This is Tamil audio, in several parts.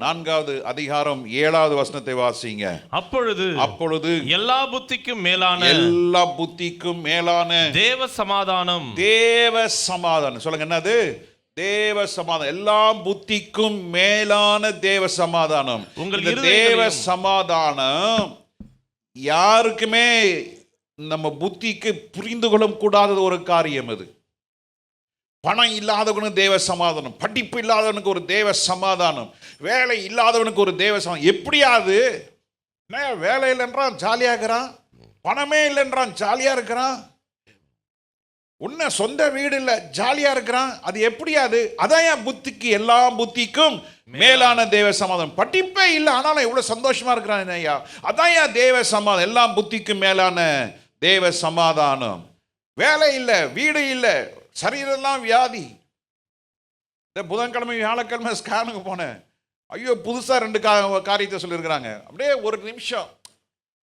4வது அதிகாரம் 7வது வசனத்தை வாசிங்க. அப்பொழுது எல்லா புத்திக்கும் மேலான தேவ சமாதானம். சொல்லுங்க, என்னது? தேவ சமாதானம். எல்லா புத்திக்கும் மேலான தேவ சமாதானம். இந்த தேவ சமாதானம் யாருக்குமே நம்ம புத்திக்கு புரிந்து கொள்ள கூடாத ஒரு காரியம். அது பணம் இல்லாதவனுக்கு தேவ சமாதானம், படிப்பு இல்லாதவனுக்கு ஒரு தேவ சமாதானம், வேலை இல்லாதவனுக்கு ஒரு தேவ சமாதானம். எப்படியாது? வேலை இல்லைன்றான் ஜாலியாக இருக்கிறான், பணமே இல்லைன்றான் ஜாலியாக இருக்கிறான், உன்ன சொந்த வீடு இல்லை ஜாலியாக இருக்கிறான். அது எப்படியாது? அதான் என் புத்திக்கு, எல்லா புத்திக்கும் மேலான தேவ சமாதானம். படிப்பே இல்லை ஆனாலும் எவ்வளோ சந்தோஷமா இருக்கிறான் ஐயா. அதான் என் தேவ சமாதானம், எல்லா புத்திக்கும் மேலான தேவ சமாதானம். வேலை இல்லை, வீடு இல்லை, சரீரெல்லாம் வியாதி. இந்த புதன்கிழமை வியாழக்கிழமை ஸ்கேனுக்கு போனேன். ஐயோ, புதுசாக 2 காரியத்தை சொல்லியிருக்கிறாங்க. அப்படியே ஒரு நிமிஷம்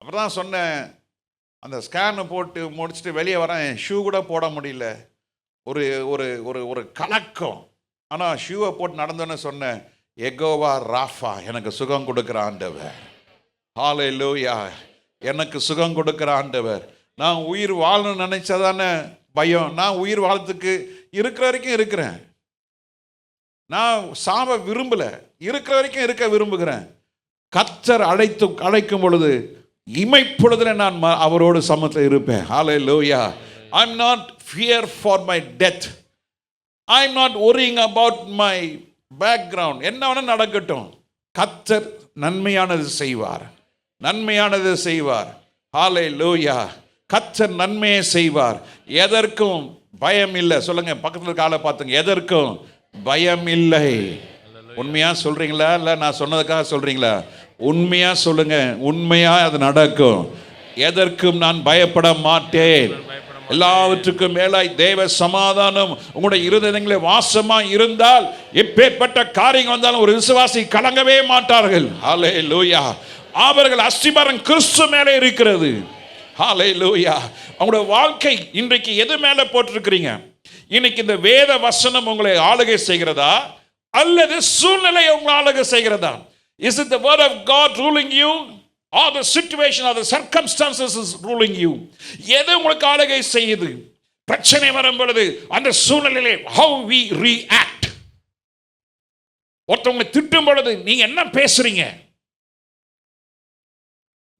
அப்புறம் தான் சொன்னேன். அந்த ஸ்கேனை போட்டு முடிச்சுட்டு வெளியே வரேன், ஷூ கூட போட முடியல, ஒரு ஒரு ஒரு ஒரு கலக்கம். ஆனால் ஷூவை போட்டு நடந்தோன்னு சொன்னேன், எகோவா ராஃபா, எனக்கு சுகம் கொடுக்குற ஆண்டவர். ஹல்லேலூயா, எனக்கு சுகம் கொடுக்குற ஆண்டவர். நான் உயிர் வாழணும்னு நினைச்சதானே பயம். நான் உயிர் வாழ்த்துக்கு இருக்கிற வரைக்கும் இருக்கிறேன். நான் சாவ விரும்பல, இருக்கிற வரைக்கும் இருக்க விரும்புகிறேன். கர்த்தர் அழைக்கும் பொழுது இமைப்பொழுதுல நான் அவரோடு சமத்தில் இருப்பேன். ஹல்லேலூயா. I am not fear for my death. I am not worrying about my background. என்ன வேணா நடக்கட்டும், கர்த்தர் நன்மையானது செய்வார், நன்மையானது செய்வார். ஹல்லேலூயா. கர்த்தர் நன்மையை செய்வார். எதற்கும் பயம் இல்லை. சொல்லுங்க, பக்கத்தில் காலை பார்த்துங்க, எதற்கும் பயம் இல்லை. உண்மையா சொல்றீங்களா? இல்லை நான் சொன்னதுக்காக சொல்றீங்களா? உண்மையா சொல்லுங்க, உண்மையா அது நடக்கும். எதற்கும் நான் பயப்பட மாட்டேன். எல்லாவற்றுக்கும் மேலாய் தேவ சமாதானம் உங்களுடைய இருதயங்களே வாசமா இருந்தால் எப்பேற்பட்ட காரியங்கள் வந்தாலும் ஒரு விசுவாசி கலங்கவே மாட்டார்கள். ஹல்லேலூயா. அவர்கள் அஸ்திபாரம் கிறிஸ்து மேலே இருக்கிறது. ஹல்லேலூயா. உங்களுடைய வாழ்க்கை இன்றைக்கு எது மேலே போட்டிருக்கிறீங்க? இன்னைக்கு இந்த வேத வசனம் உங்களை ஆளுகை செய்கிறதா அல்லது சூழ்நிலை உங்களை ஆளுகை செய்கிறதா? Is it the word of God ruling you or the situation or the circumstances is ruling you? எது உங்களுக்கு ஆளுகை செய்யுது? பிரச்சனை வரும் பொழுது அந்த சூழ்நிலையிலே how we react. ஒருத்தவங்க திட்டும் பொழுது நீங்க என்ன பேசுறீங்க?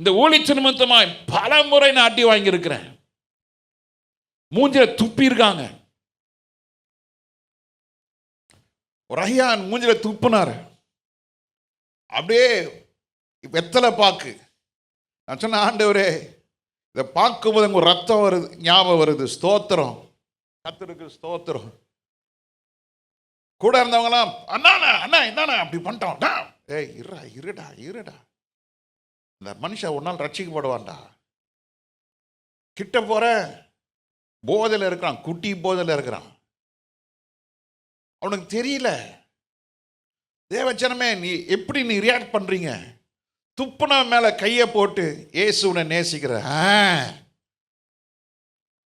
இந்த ஊழிய நிமித்தமாய் பல முறை நான் அடி வாங்கி இருக்கிறேன். மூஞ்சில துப்பி இருக்காங்க. ஒரு ஐயா மூஞ்சில துப்புனாரு, அப்படியே வெத்தலை பாக்கு. நான் சொன்ன, ஆண்டவரே, இதை பார்க்கும்போது உங்க ரத்தம் வருது, ஞாபகம் வருது. ஸ்தோத்திரம், கர்த்தருக்கு ஸ்தோத்திரம். கூட இருந்தவங்களாம் அண்ணா அண்ணா என்னண்ணா அப்படி பண்ணிட்டோம். ஏய் இருடா, இந்த மனுஷன் ஒரு நாள் ரட்சிக்கப்படுவான்டா. கிட்ட போற போதையில் இருக்கிறான், குட்டி போதையில் இருக்கிறான், அவனுக்கு தெரியல. தேவச்சனமே, நீ எப்படி ரியாக்ட் பண்றீங்க? துப்புன மேல கையை போட்டு இயேசுவை நேசிக்கிற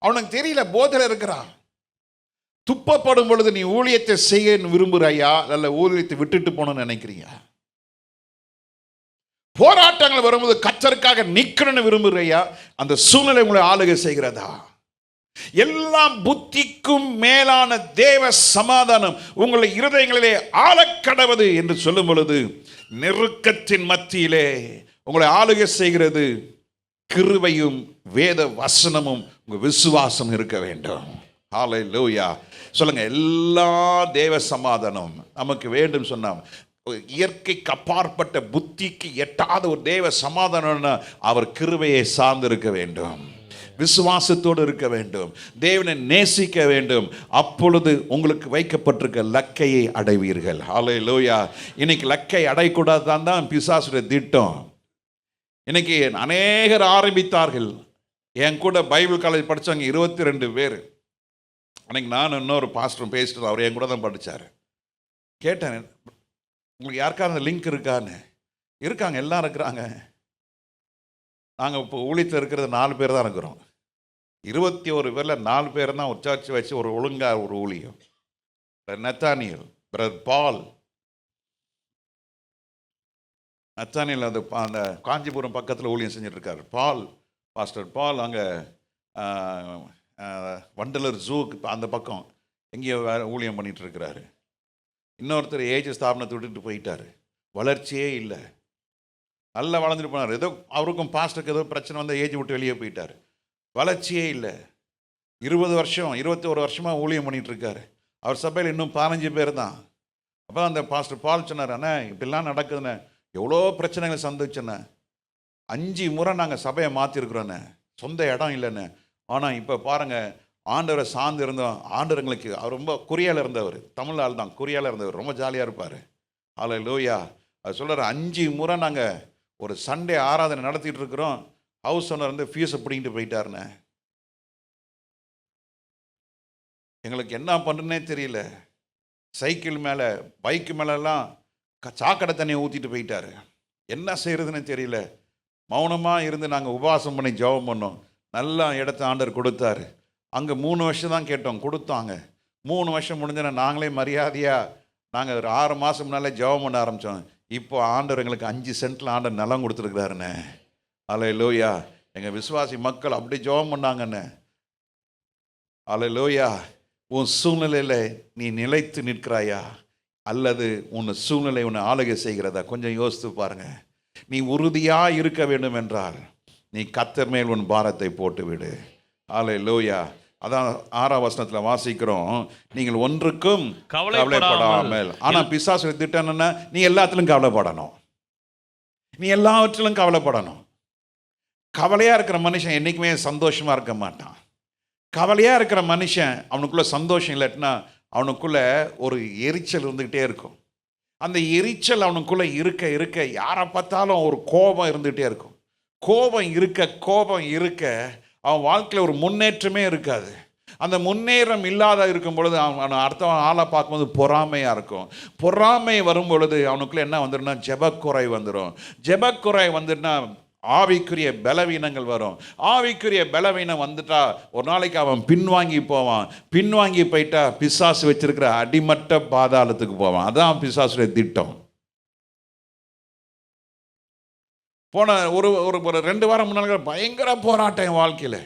அவனுக்கு தெரியல, போதையில் இருக்கிறான். துப்பப்படும் பொழுது நீ ஊழியத்தை செய்ய விரும்புறாயா அல்ல ஊழியத்தை விட்டுட்டு போகணும்னு நினைக்கிறீங்க? போராட்டங்கள் வரும்போது கர்த்தருக்காக நிக்கணும்னு விரும்புறியா? அந்த சூழ்நிலை உங்களை ஆளுகை செய்கிறதா? எல்லா புத்திக்கும் மேலான தேவ சமாதானம் உங்களை இருதயங்களிலே ஆளக்கடவது என்று சொல்லும் பொழுது நெருக்கத்தின் மத்தியிலே உங்களை ஆளுகை செய்கிறது கிருபையும் வேத வசனமும் உங்க விசுவாசம் இருக்க வேண்டும். ஹல்லேலூயா. சொல்லுங்க, எல்லா தேவ சமாதானம் நமக்கு வேண்டும் சொன்னா, இயற்கைக்கு அப்பாற்பட்ட புத்திக்கு எட்டாத ஒரு தேவ சமாதானம்னா அவர் கிருபையை சார்ந்து இருக்க வேண்டும், விசுவாசத்தோடு இருக்க வேண்டும், தேவனை நேசிக்க வேண்டும். அப்பொழுது உங்களுக்கு வைக்கப்பட்டிருக்க லக்கையை அடைவீர்கள். ஹல்லேலூயா. இன்னைக்கு லக்கை அடையக்கூடாதான் தான் பிசாசுடைய திட்டம். இன்னைக்கு அநேகர் ஆரம்பித்தார்கள். என் கூட பைபிள் காலேஜ் படித்தவங்க 22 பேர். அன்னைக்கு நான் இன்னொரு பாஸ்டரும் பேசிட்டு, அவர் என் கூட தான் படித்தார். கேட்டேன், உங்களுக்கு யாருக்காவது அந்த லிங்க் இருக்கான்னு. இருக்காங்க, எல்லாம் இருக்கிறாங்க. நாங்கள் இப்போ ஊழியத்தில் இருக்கிறது 4 பேர் தான் இருக்கிறோம். 21 பேரில் 4 பேர் தான் உச்சாட்சி வச்சு ஒரு ஒழுங்காக ஒரு ஊழியம். நத்தானியல், பிரதர் பால், நத்தானியேல் அந்த காஞ்சிபுரம் பக்கத்தில் ஊழியம் செஞ்சுட்டு இருக்காரு. பாஸ்டர் பால் அங்கே வண்டலூர் ஜூக்கு அந்த பக்கம் எங்கேயோ ஊழியம் பண்ணிட்டு இருக்கிறாரு. இன்னொருத்தர் ஏஜ் ஸ்தாபனத்தை விட்டுட்டு போயிட்டார். வளர்ச்சியே இல்லை. நல்லா வளர்ந்துட்டு போனார். ஏதோ அவருக்கும் பாஸ்டருக்கு ஏதோ பிரச்சனை வந்து ஏஜ் விட்டு வெளியே போயிட்டார். வளர்ச்சியே இல்லை. 20 வருஷம் 21 வருஷமாக ஊழியம் பண்ணிகிட்டு இருக்காரு. அவர் சபையில் இன்னும் 15 பேர் தான். அப்போ அந்த பாஸ்டர் பால் சொன்னார், அண்ணே இப்படிலாம் நடக்குதுண்ணே, எவ்வளோ பிரச்சனைகளை சந்திச்சேண்ணே, 5 முறை நாங்கள் சபையை மாற்றிருக்கிறோண்ணே, சொந்த இடம் இல்லைண்ணே. ஆனால் இப்போ பாருங்கள், ஆண்டவரை சார்ந்து இருந்தோம். ஆண்டவர் எங்களுக்கு அவர் ரொம்ப குறியால் இருந்தவர், தமிழ் ஆள் தான், குறியால் இருந்தவர், ரொம்ப ஜாலியாக இருப்பார். ஹல்லேலூயா. அது சொல்கிறார், 5 முறை நாங்கள் ஒரு சண்டே ஆராதனை நடத்திட்டு இருக்கிறோம், ஹவுஸ் ஓனர் வந்து ஃபீஸை பிடிங்கிட்டு போயிட்டாருண்ணே. எங்களுக்கு என்ன பண்ணுறதுனே தெரியல. சைக்கிள் மேலே பைக்கு மேலெல்லாம் சாக்கடை தண்ணியை ஊற்றிட்டு போயிட்டார். என்ன செய்கிறதுன்னு தெரியல. மௌனமாக இருந்து நாங்கள் உபவாசம் பண்ணி ஜெபம் பண்ணோம். நல்லா இடத்த ஆண்டவர் கொடுத்தாரு. அங்கே 3 வருஷம் தான் கேட்டோம், கொடுத்தாங்க. 3 வருஷம் முடிஞ்சோன்னா நாங்களே மரியாதையாக நாங்கள் ஒரு 6 மாதம் முன்னாலே ஜெபம் பண்ண ஆரம்பித்தோம். இப்போ ஆண்டவர் எங்களுக்கு 5 சென்ட்டில் ஆண்டவர் நிலம் கொடுத்துருக்குறாருண்ணே. ஹல்லேலூயா. எங்கள் விசுவாசி மக்கள் அப்படி ஜெபம் பண்ணாங்கண்ணே. ஹல்லேலூயா. உன் சூழ்நிலையில் நீ நிலைத்து நிற்கிறாயா, அல்லது உன் சூழ்நிலை உன்னை ஆளுகை செய்கிறதா? கொஞ்சம் யோசித்து பாருங்க. நீ உறுதியாக இருக்க வேண்டும் என்றால் நீ கர்த்தர் மேல் உன் பாரத்தை போட்டு விடு. ஹல்லேலூயா. அதான் 6ஆம் வசனத்தில் வாசிக்கிறோம், நீங்கள் ஒன்றுக்கும் கவலைப்படாமல். ஆனால் பிசாசு திட்டம் என்ன? நீ எல்லாத்திலும் கவலைப்படணும், நீ எல்லாவற்றிலும் கவலைப்படணும். கவலையாக இருக்கிற மனுஷன் என்றைக்குமே சந்தோஷமாக இருக்க மாட்டான். கவலையாக இருக்கிற மனுஷன் அவனுக்குள்ளே சந்தோஷம் இல்லாட்டினா அவனுக்குள்ளே ஒரு எரிச்சல் இருந்துக்கிட்டே இருக்கும். அந்த எரிச்சல் அவனுக்குள்ளே இருக்க இருக்க யாரை பார்த்தாலும் ஒரு கோபம் இருந்துகிட்டே இருக்கும். கோபம் இருக்க அவன் வாழ்க்கையில் ஒரு முன்னேற்றமே இருக்காது. அந்த முன்னேற்றம் இல்லாத இருக்கும் பொழுது அவன் அடுத்த ஆளை பார்க்கும்போது பொறாமையாக இருக்கும். பொறாமை வரும் பொழுது அவனுக்குள்ளே என்ன வந்துடும்னா ஜெபக்குறை வந்துடும். ஜெபக்குறை வந்துட்டுனா ஆவிக்குரிய பலவீனங்கள் வரும். ஆவிக்குரிய பலவீனம் வந்துட்டா ஒரு நாளைக்கு அவன் பின்வாங்கி போவான். பின்வாங்கி போயிட்டா பிசாசு வச்சிருக்கிற அடிமட்ட பாதாளத்துக்கு போவான். அதான் பிசாசுடைய திட்டம். போன ஒரு 2 வாரம் முன்னாள் பயங்கர போராட்டம் என் வாழ்க்கையில்,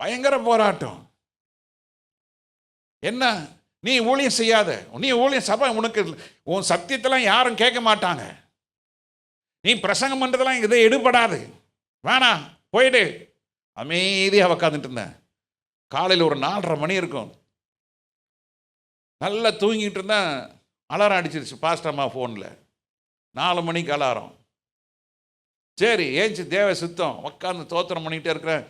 பயங்கர போராட்டம். என்ன, நீ ஊழியம் செய்யாத, நீ ஊழியம் சபை, உனக்கு உன் சத்தியத்தெல்லாம் யாரும் கேட்க மாட்டாங்க, நீ பிரசங்கம் பண்ணுறதெல்லாம் இதை எடுபடாது, வேணாம் போயிடு. அமைதியாக உக்காந்துட்டு இருந்தேன். காலையில் ஒரு 4:30 மணி இருக்கும். நல்லா தூங்கிட்டு இருந்தேன். அலாரம் அடிச்சிருச்சு பாஸ்டம்மா ஃபோனில். 4 மணிக்கு அலாரம். சரி ஏஞ்சி தேவ சுத்தம் உட்காந்து தோத்திரம் பண்ணிகிட்டே இருக்கிறேன்.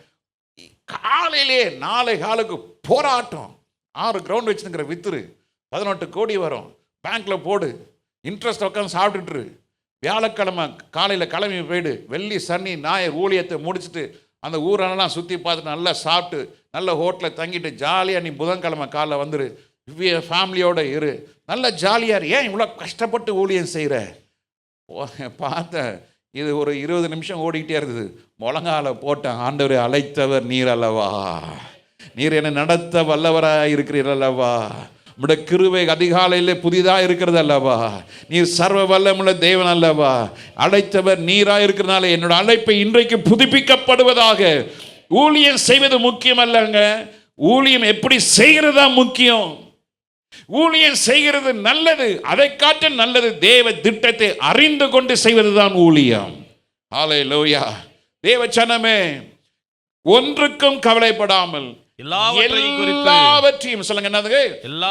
காலையிலே 4:15 போராட்டம். 6 கிரவுண்ட் வச்சுருக்கிற வித்துரு 18 கோடி வரும், பேங்க்கில் போடு, இன்ட்ரெஸ்ட் உட்காந்து சாப்பிட்டுட்டு. வியாழக்கிழமை காலையில் கிளம்பி போயிடு. வெள்ளி சனி ஞாயிறு ஊழியத்தை முடிச்சுட்டு அந்த ஊரெல்லாம் சுற்றி பார்த்துட்டு நல்லா சாப்பிட்டு நல்ல ஹோட்டலில் தங்கிட்டு ஜாலியாக நீ புதன்கிழமை காலைல வந்துடு. ஃபேமிலியோடு இரு, நல்லா ஜாலியாக. ஏன் இவ்வளோ கஷ்டப்பட்டு ஊழியம் செய்கிற? பார்த்தேன் இது ஒரு 20 நிமிஷம் ஓடிக்கிட்டே இருந்தது. முழங்கால போட்டேன், ஆண்டவரை அழைத்தவர் நீர் அல்லவா, நீர் என்னை நடத்த வல்லவராக இருக்கிறீர் அல்லவா, உம்முடைய கிருபை அதிகாலையில் புதிதாக இருக்கிறது அல்லவா, நீர் சர்வ வல்லமுள்ள தேவன் அல்லவா, அழைத்தவர் நீராக இருக்கிறதுனால என்னோட அழைப்பை இன்றைக்கு புதுப்பிக்கப்படுவதாக. ஊழியம் செய்வது முக்கியம் அல்லங்க, ஊழியம் எப்படி செய்கிறதா முக்கியம். ஊழியம் செய்கிறது நல்லது, அதை காட்ட நல்லது தேவ திட்டத்தை அறிந்து கொண்டு செய்வதுதான் ஊழியம். ஹல்லேலூயா. தேவ ஜனமே, ஒன்றுக்கும் கவலைப்படாமல் எல்லாவற்றையும் சொல்லுங்க, என்னது?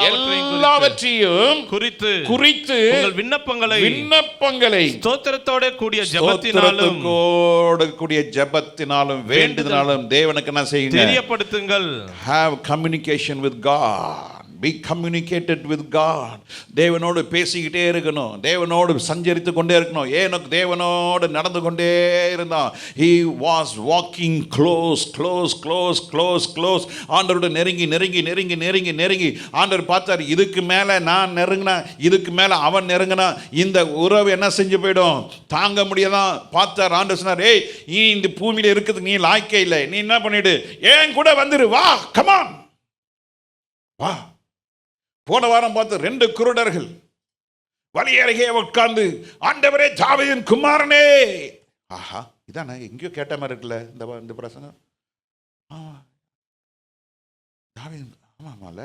எல்லாவற்றையும் குறித்து உங்கள் விண்ணப்பங்களை ஸ்தோத்திரத்தோட கூடிய ஜெபத்தினாலும் வேண்டுதனாலும் தேவனுக்கு என்ன செய்யுங்க? தெரியப்படுத்துங்கள். Have communication with God. Be communicated with God. தேவனோடு பேசிக்கிட்டே இருக்கணும், தேவனோடு சஞ்சரித்து கொண்டே இருக்கணும். ஏனோக்கு தேவனோடு நடந்து கொண்டே இருந்தான். He was walking close. ஆண்டவரோடு நெருங்கி ஆண்டவர் பார்த்தார், இதுக்கு மேலே நான் நெருங்கினா, இதுக்கு மேலே அவன் நெருங்கினா இந்த உறவு என்ன செஞ்சு போயிடும், தாங்க முடியாதான். பார்த்தார். ஆண்டவர் சொன்னார், ஏய் நீ இந்த பூமியில் இருக்கிறதுக்கு நீ லாய்க்கே இல்லை, நீ என்ன பண்ணிடு, ஏன் கூட வந்துரு, வா, கமான் வா. போன வாரம் பார்த்து 2 குருடர்கள் வழி அருகே உட்கார்ந்து, ஆண்டவரே தாவீதின் குமாரனே. ஆஹா, இதானே எங்கேயோ கேட்ட மாதிரி இருக்குல்ல இந்த பிரசங்கம். தாவீது, ஆமாமால,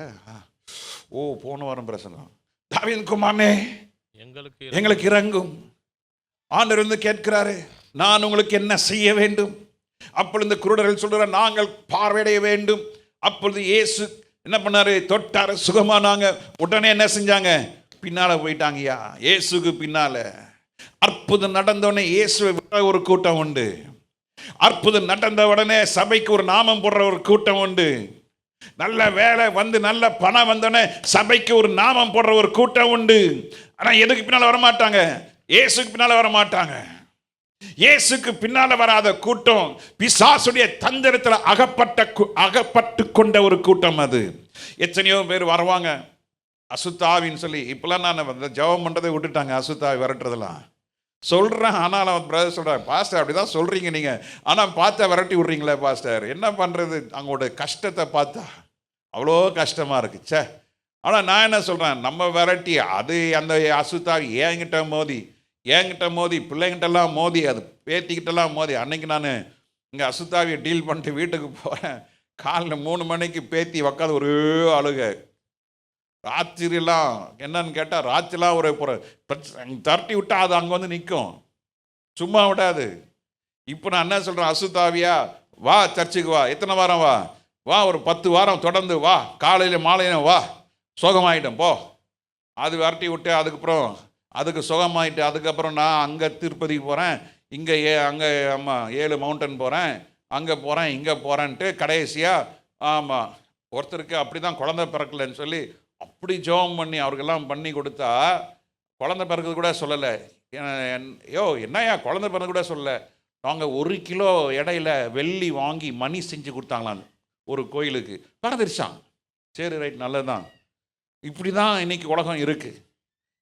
ஓ போன வாரம் பிரசங்கம். தாவீதின் குமாரனே எங்களுக்கு இறங்கும். ஆண்டவர் வந்து கேட்கிறாரு, நான் உங்களுக்கு என்ன செய்ய வேண்டும்? அப்பொழுது குருடர்கள் சொல்ற, நாங்கள் பார்வையடைய வேண்டும். அப்பொழுது இயேசு என்ன பண்ணாரு? தொட்டாரு, சுகமானாங்க. உடனே என்ன செஞ்சாங்க? பின்னால போயிட்டாங்கய்யா. இயேசுக்கு பின்னால அற்புதம் நடந்தவுடனே இயேசுவை விட ஒரு கூட்டம் உண்டு. அற்புதம் நடந்த உடனே சபைக்கு ஒரு நாமம் போடுற ஒரு கூட்டம் உண்டு. நல்ல வேலை வந்து நல்ல பணம் வந்தோடனே சபைக்கு ஒரு நாமம் போடுற ஒரு கூட்டம் உண்டு. ஆனா எதுக்கு பின்னால வர மாட்டாங்க? இயேசுக்கு பின்னால வர மாட்டாங்க. இயேசுக்கு பின்னால வராத கூட்டம் பிசாசுடைய தந்திரத்தில் அகப்பட்டு கொண்ட ஒரு கூட்டம். அது எத்தனையோ பேர் வருவாங்க அசுத்தாவின்னு சொல்லி. இப்பெல்லாம் நான் ஜெபம் பண்றதை விட்டுட்டாங்க, அசுத்தாவி விரட்டுறதெல்லாம் சொல்றேன். ஆனால் அவன் பிரதர் சொல்றான், பாஸ்டர் அப்படிதான் சொல்றீங்க நீங்க, ஆனா பார்த்தா விரட்டி விடுறீங்களே பாஸ்டர், என்ன பண்றது? அவங்களோட கஷ்டத்தை பார்த்தா அவ்வளோ கஷ்டமா இருக்கு. சே, ஆனா நான் என்ன சொல்றேன், நம்ம விரட்டி அது அந்த அசுத்தாவி என்கிட்ட மோதி பிள்ளைங்கிட்டெல்லாம் மோதி, அது பேத்திக்கிட்டெல்லாம் மோதி. அன்னைக்கு நான் இங்கே அசுத்தாவியை டீல் பண்ணிட்டு வீட்டுக்கு போகிறேன். காலைல 3 மணிக்கு பேத்தி உக்காது ஒரே அழுக. ராத்திரிலாம் என்னன்னு கேட்டால், ராத்திரிலாம் ஒரு தரட்டி விட்டா அது அங்கே வந்து நிற்கும், சும்மா விடாது. இப்போ நான் என்ன சொல்கிறேன், அசுத்தாவியா வா சர்ச்சுக்கு வா, எத்தனை வாரம் வா ஒரு 10 வாரம் தொடர்ந்து வா, காலையில் மாலையில வா, சுகமாயிட்டோம் போ. அது விரட்டி விட்டு அதுக்கு சுகமாயிட்டு அதுக்கப்புறம் நான் அங்கே திருப்பதிக்கு போகிறேன், இங்கே அங்கே 7 மவுண்டன் போகிறேன், அங்கே போகிறேன், இங்கே போகிறேன்ட்டு கடைசியாக ஆமாம் ஒருத்தருக்கு அப்படி தான் குழந்தை பிறக்கலைன்னு சொல்லி அப்படி ஜெபம் பண்ணி அவருக்கெல்லாம் பண்ணி கொடுத்தா, குழந்தை பிறக்கிறது கூட சொல்லலை. என்னையா குழந்தை பிறகு கூட சொல்லலை. நாங்கள் 1 கிலோ எடையில் வெள்ளி வாங்கி மணி செஞ்சு கொடுத்தாங்களாம் ஒரு கோயிலுக்கு, பிறந்துருச்சான். சரி ரைட், நல்லதுதான். இப்படி தான் இன்னைக்கு உலகம் இருக்குது.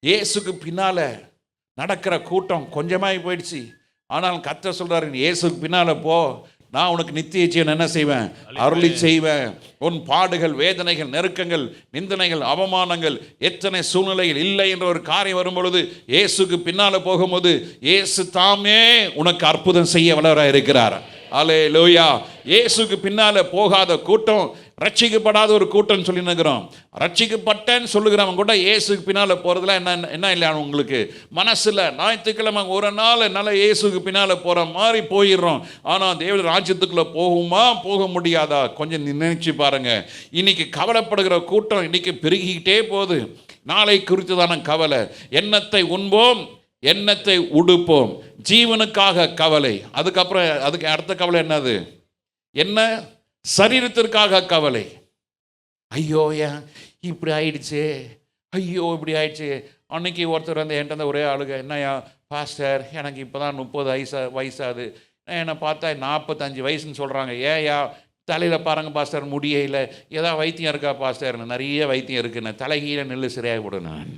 இயேசுக்கு பின்னால் நடக்கிற கூட்டம் கொஞ்சமாகி போயிடுச்சு. ஆனால் கர்த்தர் சொல்கிறாரு, இயேசுக்கு பின்னால் போ, நான் உனக்கு நித்திய ஜீவன் என்ன செய்வேன்? அருளி செய்வேன். உன் பாடுகள், வேதனைகள், நெருக்கங்கள், நிந்தனைகள், அவமானங்கள் எத்தனை சூழ்நிலையில் இல்லை என்ற ஒரு காரியம் வரும்பொழுது இயேசுக்கு பின்னால் போகும்போது இயேசு தாமே உனக்கு அற்புதம் செய்ய வல்லவராக இருக்கிறார். அல்லேலூயா. இயேசுக்கு பின்னால் போகாத கூட்டம் ரட்சிக்கப்படாத ஒரு கூட்டம் சொல்லி நிற்கிறோம். ரட்சிக்கப்பட்டேன்னு சொல்லுகிறவங்க கூட இயேசுக்கு பின்னால் போகிறதுல என்ன இல்லை உங்களுக்கு மனசில். ஞாயிற்றுக்கிழமை ஒரு நாள் நல்ல இயேசுக்கு பின்னால் போகிற மாதிரி போயிடுறோம். ஆனால் தேவ ராஜ்யத்துக்குள்ளே போக முடியாதா? கொஞ்சம் நினைச்சு பாருங்க. இன்னைக்கு கவலைப்படுகிற கூட்டம் இன்னைக்கு பெருகிக்கிட்டே போகுது. நாளை குறித்து தானே கவலை. எண்ணத்தை உண்போம், எண்ணத்தை உடுப்போம், ஜீவனுக்காக கவலை. அதுக்கு அடுத்த கவலை என்னது? என்ன? சரீரத்திற்காக கவலை. ஐயோ ஏன் இப்படி ஆயிடுச்சு, ஐயோ இப்படி ஆயிடுச்சு. அன்னைக்கு ஒருத்தர் வந்து என்கிட்ட ஒரே ஆளுக, என்னையா பாஸ்டர் எனக்கு இப்போ தான் 30 வயசாகுது, என்னை பார்த்தா 45 வயசுன்னு சொல்கிறாங்க. ஏயா தலையில் பாருங்க பாஸ்டர் முடியே இல்லை, ஏதாவது வைத்தியம் இருக்கா பாஸ்டர்? நிறைய வைத்தியம் இருக்குன்னு, தலைகீழ நெல்லு சரியாக விடணும்.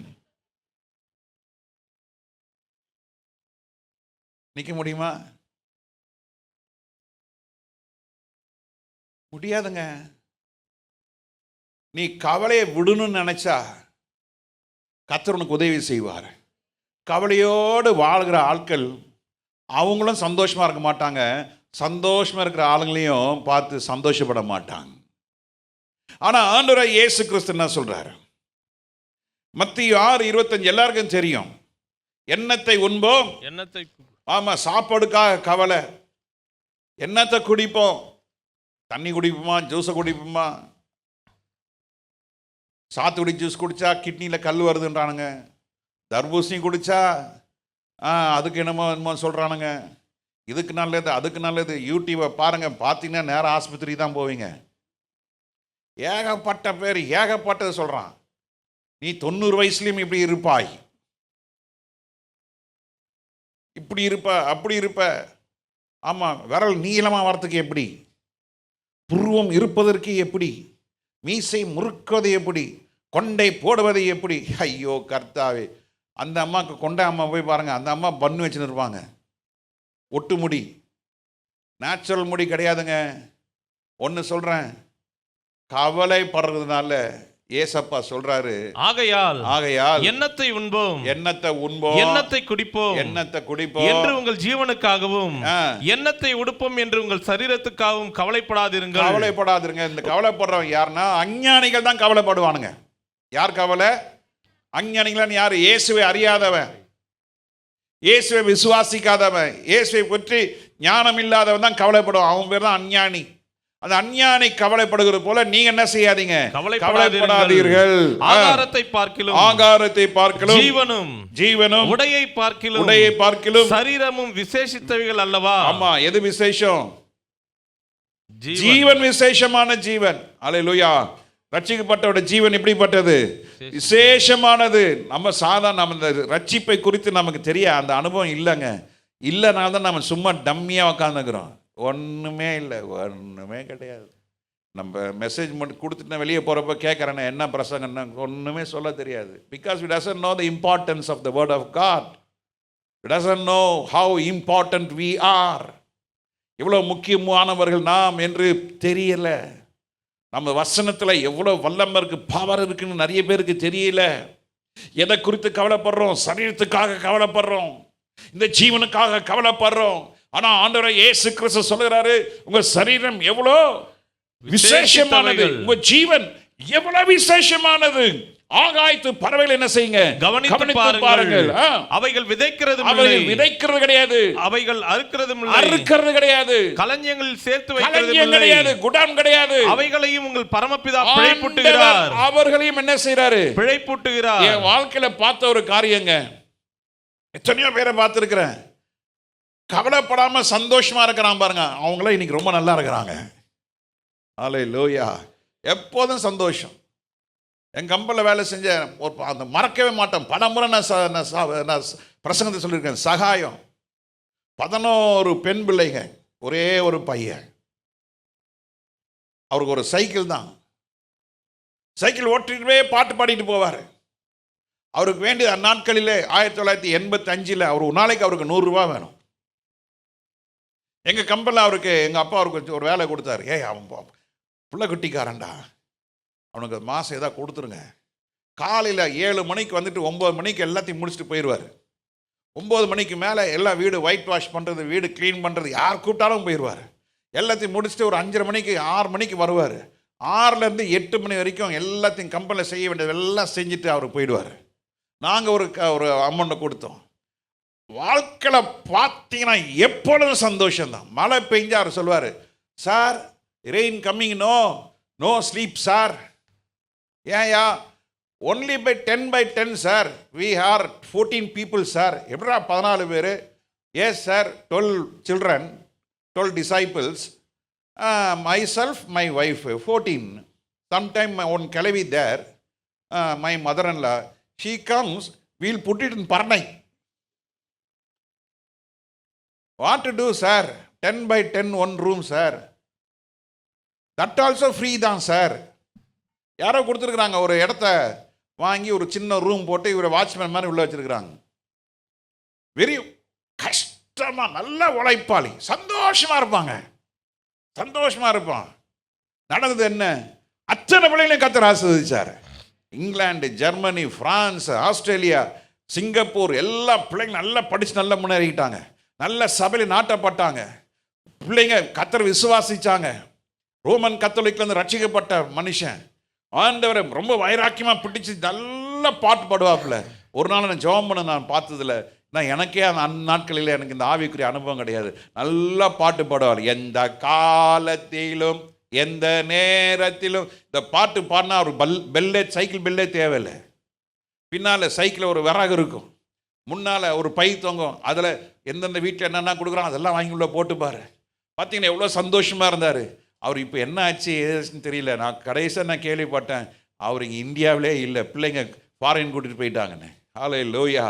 நிற்க முடியுமா? முடியாதுங்க. நீ கவலையை விடணும்னு நினைச்சா கர்த்தர் உனக்கு உதவி செய்வார். கவலையோடு வாழ்கிற ஆட்கள் அவங்களும் சந்தோஷமா இருக்க மாட்டாங்க, சந்தோஷமா இருக்கிற ஆளுங்களையும் பார்த்து சந்தோஷப்பட மாட்டாங்க. ஆனா ஆண்டவராகிய இயேசு கிறிஸ்து என்ன சொல்றாரு? மத்தேயு 6:25 எல்லாருக்கும் தெரியும். எண்ணத்தை உண்போம், ஆமா சாப்பாடுக்காக கவலை, என்னத்தை குடிப்போம், தண்ணி குடிப்போமா, ஜூஸை குடிப்போமா? சாத்துக்குடி ஜூஸ் குடித்தா கிட்னியில் கல் வருதுன்றானுங்க, தர்பூசணி குடித்தா அதுக்கு என்னமோ சொல்கிறானுங்க, இதுக்கு நல்லது அதுக்கு நல்லது. யூடியூப்பை பாருங்கள், பார்த்தீங்கன்னா நேரம் ஆஸ்பத்திரி தான் போவீங்க. ஏகப்பட்ட பேர் ஏகப்பட்டது சொல்கிறான். நீ 90 வயசுலேயும் இப்படி இருப்பாய், இப்படி இருப்ப, அப்படி இருப்ப. ஆமாம், விரல் நீளமாக வரத்துக்கு எப்படி, புருவம் இருப்பதற்கு எப்படி, மீசை முறுக்குவது எப்படி, கொண்டை போடுவது எப்படி. ஐயோ கர்த்தாவே, அந்த அம்மாவுக்கு கொண்டை அம்மா போய் பாருங்கள், அந்த அம்மா பண்ணு வச்சுன்னு இருப்பாங்க, ஒட்டு முடி, நேச்சுரல் முடி கிடையாதுங்க. ஒன்று சொல்கிறேன், கவலைப்படுறதுனால ஏசப்பா சொல்றாரு, ஆகையால் எண்ணத்தை உண்போம், எண்ணத்தை குடிப்போம் என்று உங்கள் ஜீவனுக்காகவும் எண்ணத்தை உடுப்போம் என்று உங்கள் சரீரத்துக்காகவும் கவலைப்படாதிருங்க. இந்த கவலைப்படுறவங்க யாருன்னா அஞ்ஞானிகள் தான் கவலைப்படுவானுங்க. யார் கவலை? அஞ்ஞானிகள் யாரு? இயேசுவை அறியாதவன், இயேசுவை விசுவாசிக்காதவன், இயேசுவை பற்றி ஞானம் இல்லாதவன் தான் கவலைப்படுவான். அவன் பேர் தான் அஞ்ஞானி. அந்த அஞ்ஞானி கவலைப்படுகிறது போல நீங்க என்ன செய்யாதீங்க? கவலைப்படாதீர்கள். ஆகாரத்தை பார்க்கிலும் ஜீவனும் உடையை பார்க்கிலும் சரீரமும் விசேஷித்தவைகள் அல்லவா? ஆமா, எது விசேஷம்? ஜீவன் விசேஷமான ஜீவன். அல்லேலூயா. ரட்சிக்கப்பட்டவருடைய ஜீவன் எப்படிப்பட்டது? விசேஷமானது. நம்ம ரட்சிப்பை குறித்து நமக்கு தெரிய அந்த அனுபவம் இல்லைங்க. இல்லைனால தான் நம்ம சும்மா டம்மியாக உட்காந்துக்கிறோம். ஒன்றுமே இல்லை, ஒன்றுமே கிடையாது. நம்ம மெசேஜ் மட்டும் கொடுத்துட்டு வெளியே போகிறப்ப கேட்குறேன்னா என்ன பிரசங்கன்னா ஒன்றுமே சொல்ல தெரியாது. Because we doesn't know the importance of the word of God. We doesn't know how important we are. எவ்வளோ முக்கியமானவர்கள் நாம் என்று தெரியல. நம்ம வசனத்தில் எவ்வளோ வல்லமை இருக்கு, பவர் இருக்குன்னு நிறைய பேருக்கு தெரியல. எதை குறித்து கவலைப்படுறோம்? சரீரத்துக்காக கவலைப்படுறோம், இந்த ஜீவனுக்காக கவலைப்படுறோம். ஆனா ஆண்டவர் இயேசு கிறிஸ்து சொல்கிறாரு, உங்க சரீரம் எவ்வளோ விசேஷமானது, உங்க ஜீவன் எவ்வளவு விசேஷமானது. ஆகாயத்து பறவைகள் என்ன செய்யுங்க? கவனித்து பாருங்கள். அவைகள் விதைக்கிறது கிடையாது, அவைகள் அறுக்கிறது கிடையாது, களஞ்சியங்களில் சேர்த்து வைக்கிறது கிடையாது, குடான் கிடையாது. அவைகளையும் உங்கள் பரமபிதா பிழைப்பூட்டுகிறார். அவர்களையும் என்ன செய்யறாரு? பிழைப்பூட்டுகிறார். என் வாழ்க்கையில பார்த்த ஒரு காரியங்க, எத்தனையோ பேரை பார்த்திருக்கிறேன். கவலைப்படாம சந்தோஷமா இருக்கிறான் பாருங்க, அவங்கள இன்னைக்கு ரொம்ப நல்லா இருக்கிறாங்க. அல்லேலூயா. எப்போதும் சந்தோஷம். என் கம்பெனியில் வேலை செஞ்ச அந்த மறக்கவே மாட்டேன். பலமுறை நான் பிரசங்கத்தை சொல்லியிருக்கேன். சகாயம் 11 பெண் பிள்ளைங்க, ஒரே ஒரு பையன். அவருக்கு ஒரு சைக்கிள் தான். சைக்கிள் ஓட்டிட்டு பாட்டு பாடிட்டு போவார். அவருக்கு வேண்டிய அந்நாட்களிலே 1985 அவர் ஒரு நாளைக்கு அவருக்கு 100 ரூபா வேணும். எங்கள் கம்பெனியில் அவருக்கு எங்கள் அப்பா அவருக்கு ஒரு வேலை கொடுத்தாரு. அவன் பிள்ளை குட்டிக்காரன்டா, அவனுக்கு மாதம் ஏதாவது கொடுத்துருங்க. காலையில் 7 மணிக்கு வந்துட்டு 9 மணிக்கு எல்லாத்தையும் முடிச்சுட்டு போயிடுவார். 9 மணிக்கு மேலே எல்லா வீடு ஒயிட் வாஷ் பண்ணுறது, வீடு க்ளீன் பண்ணுறது, யார் கூப்பிட்டாலும் போயிடுவார். எல்லாத்தையும் முடிச்சுட்டு ஒரு 5:30 மணிக்கு 6 மணிக்கு வருவார். 6லேருந்து 8 மணி வரைக்கும் எல்லாத்தையும் கம்பெனியில் செய்ய வேண்டியது எல்லாம் செஞ்சுட்டு அவர் போயிடுவார். நாங்கள் ஒரு அமௌண்ட்டை கொடுத்தோம். வாழ்க்கையில் பார்த்தீங்கன்னா எப்பொழுதும் சந்தோஷம்தான். மழை பெஞ்சா அவர் சொல்லுவார், sir rain coming, no sleep sir. ஏன்யா? Only by 10 sir, we are 14 people sir. எப்படா 14 பேர்? Yes sir, 12 children, 12 disciples, my self, my wife 14. Sometime one கிளவி there, my mother in law, she comes, we'll put it in பர்னை. What to do sir? 10 by 10 one room sir. That also free தான் சார். யாரோ கொடுத்துருக்குறாங்க, ஒரு இடத்த வாங்கி ஒரு சின்ன ரூம் போட்டு இவரை வாட்ச்மேன் மாதிரி உள்ள வச்சிருக்கிறாங்க. வெரி கஷ்டமா, நல்ல உழைப்பாளி, சந்தோஷமா இருப்பாங்க, சந்தோஷமா இருப்பான். நடந்தது என்ன? அத்தனை பிள்ளைகளையும் கர்த்தர் ஆசீர்வதிச்சார். England, Germany, France, Australia, Singapore எல்லா பிள்ளைங்க நல்லா படிச்சு நல்லா முன்னேறிக்கிட்டாங்க. நல்ல சபையில் நாட்டப்பட்டாங்க. பிள்ளைங்க கர்த்தர் விசுவாசிச்சாங்க. ரோமன் கத்தோலிக்லேருந்து ரட்சிக்கப்பட்ட மனுஷன் ஆண்டவரை ரொம்ப வைராக்கியமாக பிடிச்சி நல்ல பாட்டு பாடுவாப்புல. ஒரு நாள் நான் ஜெபம் பண்ண நான் பார்த்ததில்ல. நான் எனக்கே அந்த நாட்களில் எனக்கு இந்த ஆவிக்குரிய அனுபவம் கிடையாது. நல்லா பாட்டு பாடுவார். எந்த காலத்திலும் எந்த நேரத்திலும் இந்த பாட்டு பாடினா ஒரு பெல்லே, சைக்கிள் பெல்லே தேவையில்லை. பின்னால் சைக்கிளில் ஒரு விறகு இருக்கும், முன்னால் ஒரு பை தொங்கும், அதில் எந்தெந்த வீட்டில் என்னென்ன கொடுக்குறாங்க அதெல்லாம் வாங்கி உள்ள போட்டுப்பார். பார்த்தீங்கன்னா எவ்வளோ சந்தோஷமாக இருந்தார். அவர் இப்போ என்ன ஆச்சு ஏதாச்சுன்னு தெரியல. நான் கடைசியாக நான் கேள்விப்பட்டேன், அவர் இங்கே இந்தியாவிலே இல்லை, பிள்ளைங்க ஃபாரின் கூட்டிகிட்டு போயிட்டாங்கன்னு. ஹல்லேலூயா.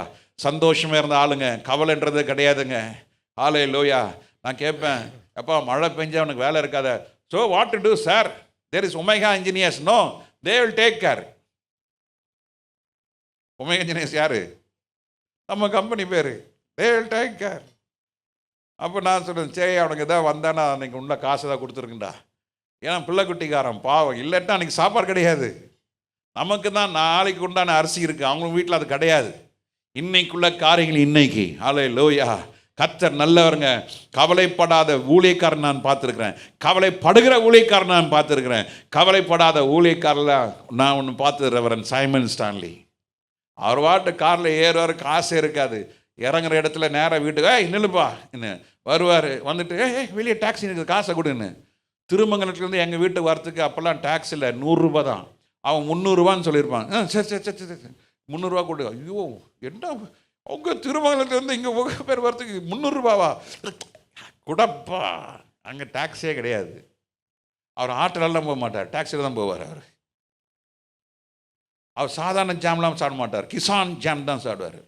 சந்தோஷமாக இருந்த ஆளுங்க, கவலைன்றது கிடையாதுங்க. ஹல்லேலூயா. நான் கேட்பேன், அப்பா மழை பெஞ்சா அவனுக்கு வேலை இருக்காத. So what to do sir? There is Omega engineers, no they will take care. Omega engineers யார்? நம்ம கம்பெனி பேர். They will take care. அப்போ நான் சொல்கிறேன், சரி அவனுக்கு எதாவது வந்தானா அன்றைக்கி உள்ள காசு தான் கொடுத்துருக்குண்டா. ஏன்னா பிள்ளை குட்டிக்காரன் பாவம், இல்லைட்டா அன்றைக்கி சாப்பாடு கிடையாது. நமக்கு தான் நாளைக்கு உண்டான அரிசி இருக்குது, அவங்க வீட்டில் அது கிடையாது. இன்னைக்குள்ள காரியங்கள் இன்னைக்கு. ஹல்லேலூயா. கர்த்தர் நல்லவருங்க. கவலைப்படாத ஊழியக்காரன் நான் பார்த்துருக்கிறேன், கவலைப்படுகிற ஊழியக்காரன் நான் பார்த்துருக்கிறேன். கவலைப்படாத ஊழியக்காரில் நான் ஒன்று பார்த்து, ரெவரண்ட் சைமன் ஸ்டான்லி. அவர் வாட்டு காரில் ஏறுவார், காசு இருக்காது, இறங்குற இடத்துல நேராக வீட்டுக்கு நில்லுப்பா என்ன வருவார். வந்துட்டு வெளியே டாக்ஸி இருக்குது, காசை கொடுன்னு. திருமங்கலத்துலேருந்து எங்கள் வீட்டுக்கு வரத்துக்கு அப்போல்லாம் டாக்ஸி இல்லை, 100 ரூபா தான். அவன் 300 ரூபான்னு சொல்லியிருப்பான். சரி சரி சரி சரி 300 ரூபா கொடு. ஐயோ என்ன உங்கள் திருமங்கலத்துலேருந்து இங்கே உங்கள் பேர் வரத்துக்கு 300 ரூபாவா? குடப்பா, அங்கே டாக்ஸியே கிடையாது. அவர் ஆட்டோலாம் போக மாட்டார், டாக்ஸியில் தான் போவார். அவர் சாதாரண ஜாம்லாம் சாப்பிட மாட்டார், கிசான் ஜாம் தான் சாப்பிடுவார்.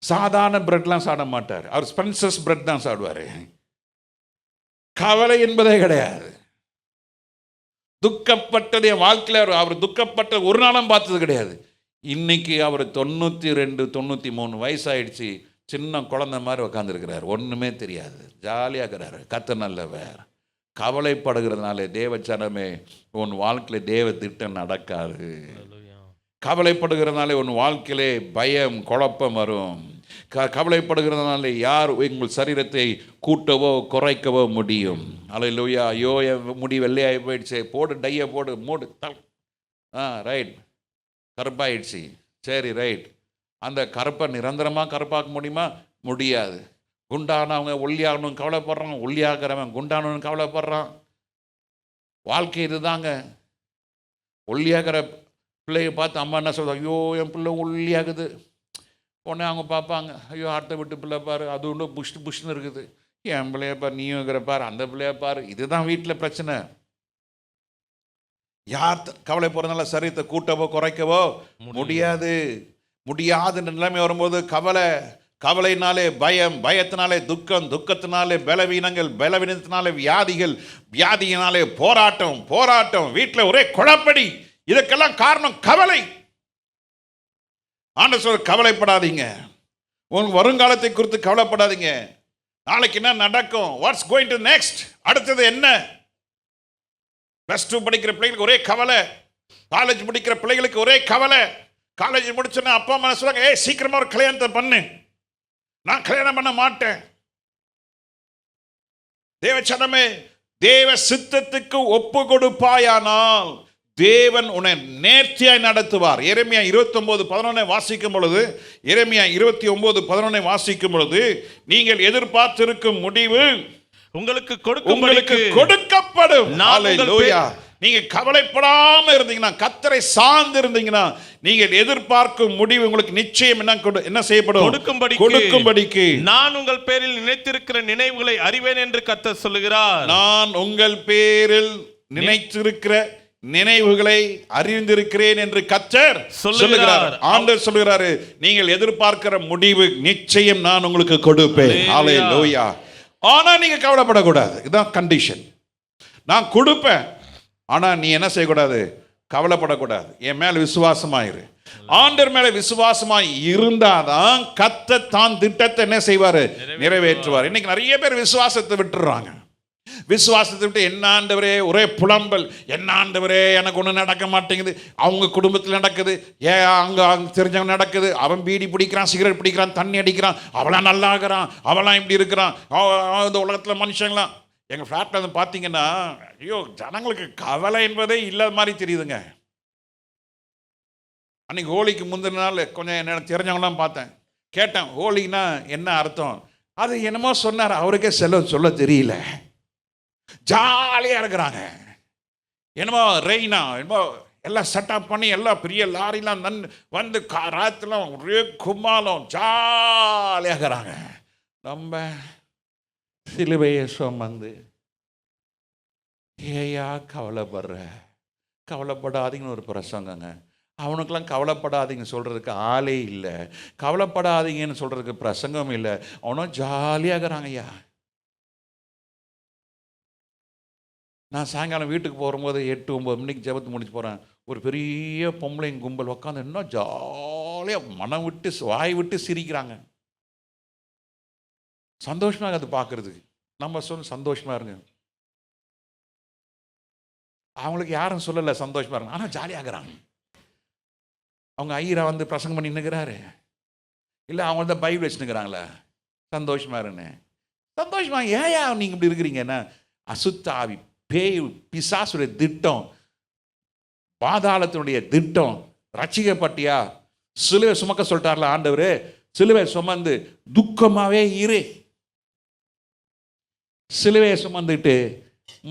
சாதாரண பிரெட்லாம் சாப்பிட மாட்டார், அவர் ஸ்பென்சர்ஸ் பிரெட் தான் சாப்பிடுவார். கவலை என்பதே கிடையாது. துக்கப்பட்டது என் வாழ்க்கையில் அவர் துக்கப்பட்ட ஒரு நாளும் பார்த்தது கிடையாது. இன்னைக்கு அவர் 92 93 வயசாயிடுச்சு, சின்ன குழந்தை மாதிரி உட்காந்துருக்கிறார், ஒன்றுமே தெரியாது, ஜாலியாக இருக்கிறாரு. கர்த்தர் நல்லவர். கவலைப்படுகிறதுனால தேவச்சனமே உன் வாழ்க்கையில் தேவ திட்டம் நடக்காது. கவலைப்படுகிறதுனால உன் வாழ்க்கையிலே பயம் குழப்பம் வரும். கவலைப்படுகிறதுனால யார் உங்கள் சரீரத்தை கூட்டவோ குறைக்கவோ முடியும்? அல்லேலூயா. ஐயோ என் முடி வெள்ளையாகி போயிடுச்சு, போடு டையை போடு, மூடு ரைட், கருப்பாயிடுச்சு, சரி ரைட். அந்த கருப்பை நிரந்தரமாக கருப்பாக்க முடியுமா? முடியாது. குண்டானவங்க ஒல்லியாகணும் கவலைப்படுறான், ஒல்லியாகிறவன் குண்டானவன் கவலைப்படுறான். வாழ்க்கை இதுதாங்க. ஒல்லியாகிற பிள்ளையை பார்த்து அம்மா என்ன சொல்கிறாங்க, ஐயோ என் பிள்ளை ஒல்லியாகுது. உடனே அவங்க பார்ப்பாங்க, ஐயோ அடுத்த வீட்டு பிள்ளை பாரு, அது ஒன்று புஷ்னு இருக்குது, என் பிள்ளைய பாரு, நீயும் இருக்கிற பாரு, அந்த பிள்ளைய பாரு. இதுதான் வீட்டில் பிரச்சனை. யார் கவலை போகிறதுனால சரீரத்தை கூட்டவோ குறைக்கவோ முடியாது. முடியாதுன்ற நிலைமை வரும்போது கவலைனாலே பயம், பயத்தினாலே துக்கம், துக்கத்தினாலே பலவீனங்கள், பலவீனத்தினாலே வியாதிகள், வியாதியினாலே போராட்டம், வீட்டில் ஒரே குழப்படி. இதுக்கெல்லாம் காரணம் கவலை. ஆண்டவர் சொல்ற, கவலைப்படாதீங்க, உங்க வருங்காலத்தை குறித்து கவலைப்படாதீங்க. நாளைக்கு என்ன நடக்கும், வாட்ஸ் கோயிங் டு நெக்ஸ்ட், அடுத்தது என்ன? +2 படிக்கிற பிள்ளைகளுக்கு ஒரே கவலை, காலேஜ் முடிக்கிற பிள்ளைகளுக்கு ஒரே கவலை. காலேஜ் முடிச்சோன்னா அப்பா அம்மா சொல்லுவாங்க, சீக்கிரமா ஒரு கல்யாணத்தை பண்ணு, நான் கல்யாணம் பண்ண மாட்டேன். தேவச்சனமே, தேவ சித்தத்துக்கு ஒப்பு கொடுப்பாயானால் தேவன் உன்னை நேர்த்தியாய் நடத்துவார். எரேமியா 29:11 வாசிக்கும் பொழுது, எரேமியா 29:11 வாசிக்கும் பொழுது, நீங்கள் எதிர்பார்த்திருக்கும் முடிவு உங்களுக்கு கொடுக்கப்படும். ஹல்லேலூயா. நீங்க கவலைப்படாம இருந்தீங்கன்னா, கர்த்தரை சார்ந்து இருந்தீங்கன்னா, நீங்கள் எதிர்பார்க்கும் முடிவு உங்களுக்கு நிச்சயம் என்ன செய்யப்படும்? கொடுக்கும்படிக்கு. நான் உங்கள் பேரில் நினைத்திருக்கிற நினைவுகளை அறிவேன் என்று கர்த்தர் சொல்லுகிறார். நான் உங்கள் பேரில் நினைத்திருக்கிற நினைவுகளை அறிந்திருக்கிறேன் என்று கர்த்தர் சொல்லுகிறார். ஆண்டவர் சொல்லுகிறாரு, நீங்கள் எதிர்பார்க்கிற முடிவு நிச்சயம் நான் உங்களுக்கு கொடுப்பேன். ஹல்லேலூயா. ஆனா நீங்க கவலைப்படக்கூடாது. இதுதான் கண்டிஷன். நான் கொடுப்பேன், ஆனா நீ என்ன செய்யக்கூடாது? கவலைப்படக்கூடாது. என் மேல விசுவாசமாயிரு. ஆண்டவர் மேல விசுவாசமாய் இருந்தாதான் கர்த்தர் தான் திட்டத்தை என்ன செய்வாரு? நிறைவேற்றுவார். இன்னைக்கு நிறைய பேர் விசுவாசத்தை விட்டுறாங்க. விசுவாசத்தை விட்டு, என்ன ஆண்டவரே ஒரே புலம்பல், என்ன ஆண்டவரே எனக்கு ஒன்றும் நடக்க மாட்டேங்குது, அவங்க குடும்பத்தில் நடக்குது, அங்கே தெரிஞ்சவங்க நடக்குது, அவன் பீடி பிடிக்கிறான், சிகரெட் பிடிக்கிறான், தண்ணி அடிக்கிறான், அவளாம் நல்லாகிறான், அவளாம் இப்படி இருக்கிறான், இந்த உலகத்தில் மனுஷங்களாம். எங்கள் ஃப்ளாட்டில் வந்து பார்த்தீங்கன்னா, ஐயோ ஜனங்களுக்கு கவலை என்பதே இல்லாத மாதிரி தெரியுதுங்க. அன்றைக்கி ஹோலிக்கு முந்தின நாள் கொஞ்சம் என்ன தெரிஞ்சவங்களாம் பார்த்தேன், கேட்டேன் ஹோலின்னா என்ன அர்த்தம். அது என்னமோ சொன்னார், அவருக்கே சொல்ல தெரியல. ஜாலியாக இருக்கிறாங்க. என்னமோ ரெய்னா என்னமோ எல்லாம் செட்டப் பண்ணி எல்லாம் பெரிய லாரிலாம் வந்து ராத்திரிலாம் ஒரே கும்மாலம் ஜாலியாக இருக்கிறாங்க. நம்ம சிலுவையை சுமந்து ஏயா கவலைப்படாதீங்கன்னு ஒரு பிரசங்கங்க. அவனுக்கெல்லாம் கவலைப்படாதீங்க சொல்கிறதுக்கு ஆளே இல்லை, கவலைப்படாதீங்கன்னு சொல்கிறதுக்கு பிரசங்கம் இல்லை. அவனும் ஜாலியாக இருக்கிறாங்க. ஐயா, நான் சாயங்காலம் வீட்டுக்கு போகும்போது 8-9 மணிக்கு ஜெபத்து முடிச்சு போகிறேன். ஒரு பெரிய பொம்பளைங்க கும்பல் உட்காந்து இன்னும் ஜாலியாக மனம் விட்டு வாய் விட்டு சிரிக்கிறாங்க. சந்தோஷமாக அது பார்க்குறதுக்கு. நம்ம சந்தோஷமாக இருங்க. அவங்களுக்கு யாரும் சொல்லலை சந்தோஷமாக இருங்க, ஆனால் ஜாலியாகிறாங்க. அவங்க ஐயரா வந்து பிரசங்கம் பண்ணி நிற்கிறாரு, இல்லை அவங்க தான் பைபிள் வச்சுன்னுக்கிறாங்களே சந்தோஷமா இருன்னு. சந்தோஷமா ஏயா நீங்கள் இப்படி இருக்கிறீங்கன்னா, அசுத்தாவி, பேய், பிசாசுடைய திட்டம், பாதாளத்தினுடைய திட்டம். ரட்சிக்கப்பட்டியா, சிலுவை சுமக்க சொல்லிட்டார்ல ஆண்டவர், சிலுவை சுமந்து துக்கமாகவே இரு. சிலுவையை சுமந்துட்டு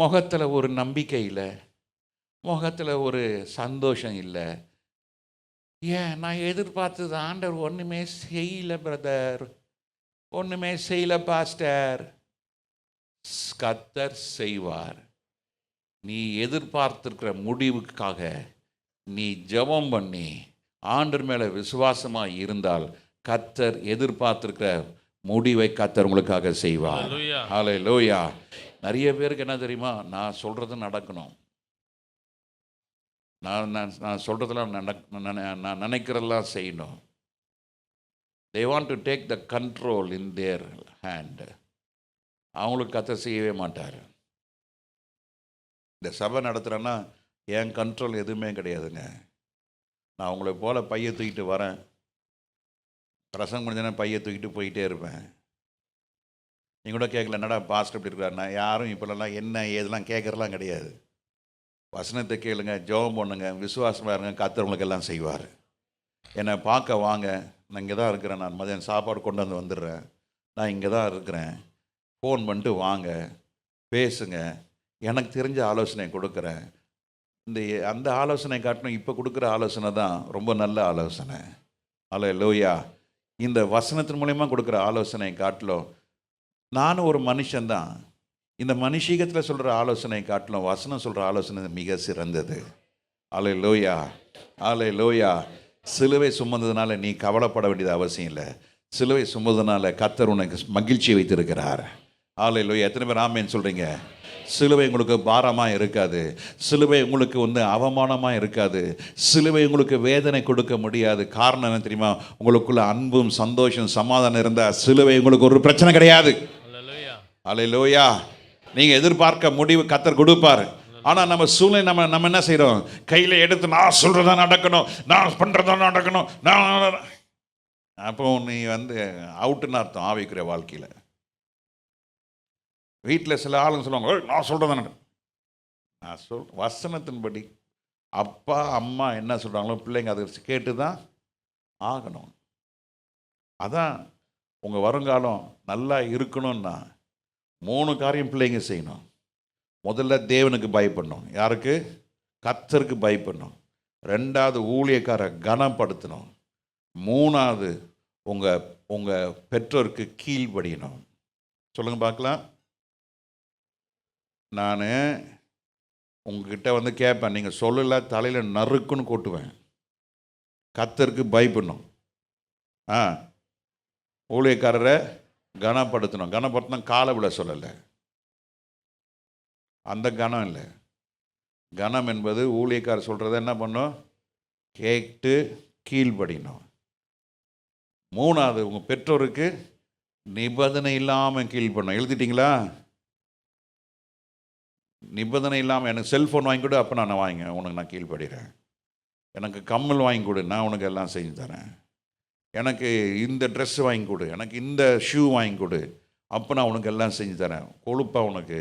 முகத்தில் ஒரு நம்பிக்கை இல்லை, முகத்தில் ஒரு சந்தோஷம் இல்லை. ஏன் நான் எதிர்பார்த்தது ஆண்டவர் ஒன்றுமே செய்யல பிரதர், ஒன்றுமே செய்யல பாஸ்டர். கர்த்தர் செய்வார். நீ எதிர்பார்த்திருக்கிற முடிவுக்காக நீ ஜெபம் பண்ணி ஆண்டவர் மேலே விசுவாசமாக இருந்தால் கர்த்தர் எதிர்பார்த்திருக்கிற முடிவை கர்த்தர் உங்களுக்காக செய்வார். ஹல்லேலூயா. நிறைய பேருக்கு என்ன தெரியுமா, நான் சொல்கிறது நடக்கணும், நான் சொல்கிறதெல்லாம் நான் நினைக்கிறதெல்லாம் செய்யணும். they want to take the control in their hand. அவங்களுக்கு கர்த்தர் செய்யவே மாட்டார். இந்த சபை நடத்துகிறேன்னா என் கண்ட்ரோல் எதுவுமே கிடையாதுங்க. நான் உங்களை போல் பையை தூக்கிட்டு வரேன், பிரசங்கம் முடிஞ்சேன்னா பையை தூக்கிட்டு போயிட்டே இருப்பேன். நீங்கள் கூட கேட்கல, என்னடா பாஸ்டர் இப்படி இருக்கார். நான் யாரும் இப்போலாம் என்ன ஏதெல்லாம் கேட்குறலாம் கிடையாது. வசனத்தை கேளுங்க, ஜெபம் பண்ணுங்க, விசுவாசமாக இருங்க, கர்த்தர் உங்களுக்கு எல்லாம் செய்வார். என்னை பார்க்க வாங்க, நான் இங்கே தான் இருக்கிறேன், நான் மதியம் சாப்பாடு கொண்டு வந்து வந்துடுறேன், நான் இங்கே தான் இருக்கிறேன், ஃபோன் பண்ணிட்டு வாங்க, பேசுங்க, எனக்கு தெரிஞ்ச ஆலோசனை கொடுக்குறேன். அந்த ஆலோசனை காட்டணும் இப்போ கொடுக்குற ஆலோசனை தான் ரொம்ப நல்ல ஆலோசனை. ஹல்லேலூயா. இந்த வசனத்தின் மூலயமா கொடுக்குற ஆலோசனை காட்டிலும், நானும் ஒரு மனுஷன்தான், இந்த மனுஷீகத்தில் சொல்கிற ஆலோசனை காட்டிலும் வசனம் சொல்கிற ஆலோசனை மிக சிறந்தது. ஹல்லேலூயா, ஹல்லேலூயா. சிலுவை சுமந்ததுனால நீ கவலைப்பட வேண்டியது அவசியம் இல்லை. சிலுவை சுமந்ததுனால கர்த்தர் உனக்கு மகிழ்ச்சியை வைத்திருக்கிறார். ஹல்லேலூயா. எத்தனை பேர் ஆமென் சொல்கிறீங்க? சிலுவை உங்களுக்கு பாரமாக இருக்காது, சிலுவை உங்களுக்கு அவமானமாக இருக்காது, சிலுவை உங்களுக்கு வேதனை கொடுக்க முடியாது. காரணம் என்ன தெரியுமா? உங்களுக்குள்ள அன்பும் சந்தோஷம் சமாதானம் இருந்தால் சிலுவை உங்களுக்கு ஒரு பிரச்சனை கிடையாது. ஹல்லேலூயா. நீங்கள் எதிர்பார்க்க முடிவு கர்த்தர் கொடுப்பார். ஆனால் நம்ம சூழ்நிலை நம்ம என்ன செய்கிறோம்? கையில் எடுத்து நான் சொல்கிறதா நடக்கணும், நான் பண்ணுறதா நடக்கணும், நான் அப்போ நீ அவுட்டுன்னு அர்த்தம் ஆவிக்கிற வாழ்க்கையில். வீட்டில் சில ஆளுங்க சொல்லுவாங்க, நான் சொல்கிறதா நான் வசனத்தின்படி அப்பா அம்மா என்ன சொல்கிறாங்களோ பிள்ளைங்க அதை கேட்டு தான் ஆகணும். அதான் உங்கள் வருங்காலம் நல்லா இருக்கணும்னா 3 காரியம் பிள்ளைங்க செய்யணும். முதல்ல தேவனுக்கு பயப்படணும். யாருக்கு? கர்த்தருக்கு பயப்படணும். 2வது ஊழியக்கார கனப்படுத்தணும். 3வது உங்கள் பெற்றோருக்கு கீழ்ப்படியணும். சொல்லுங்கள் பார்க்கலாம். நான் உங்ககிட்ட கேட்பேன், நீங்கள் சொல்லலை தலையில் நறுக்குன்னு கொட்டுவேன். கர்த்தருக்கு பயப்படணும். ஊழியக்காரரை கனப்படுத்தணும். கனப்படுத்தணும் காலை விட சொல்லலை, அந்த கனம் இல்லை. கனம் என்பது ஊழியக்காரர் சொல்கிறத என்ன பண்ணும்? கேட்டு கீழ்ப்படியணும். 3வது உங்கள் பெற்றோருக்கு நிபந்தனை இல்லாமல் கீழ்ப்படணும். எழுதிட்டிங்களா? நிபந்தனை இல்லாமல் எனக்கு செல்ஃபோன் வாங்கி கொடு, அப்போ நான் உனக்கு நான் கீழ்ப்படுகிறேன். எனக்கு கம்மல் வாங்கி கொடு, நான் உனக்கு எல்லாம் செஞ்சு தரேன். எனக்கு இந்த ட்ரெஸ் வாங்கி கொடு, எனக்கு இந்த ஷூ வாங்கி கொடு, அப்போ நான் உனக்கு எல்லாம் செஞ்சு தரேன். கொழுப்பா உனக்கு?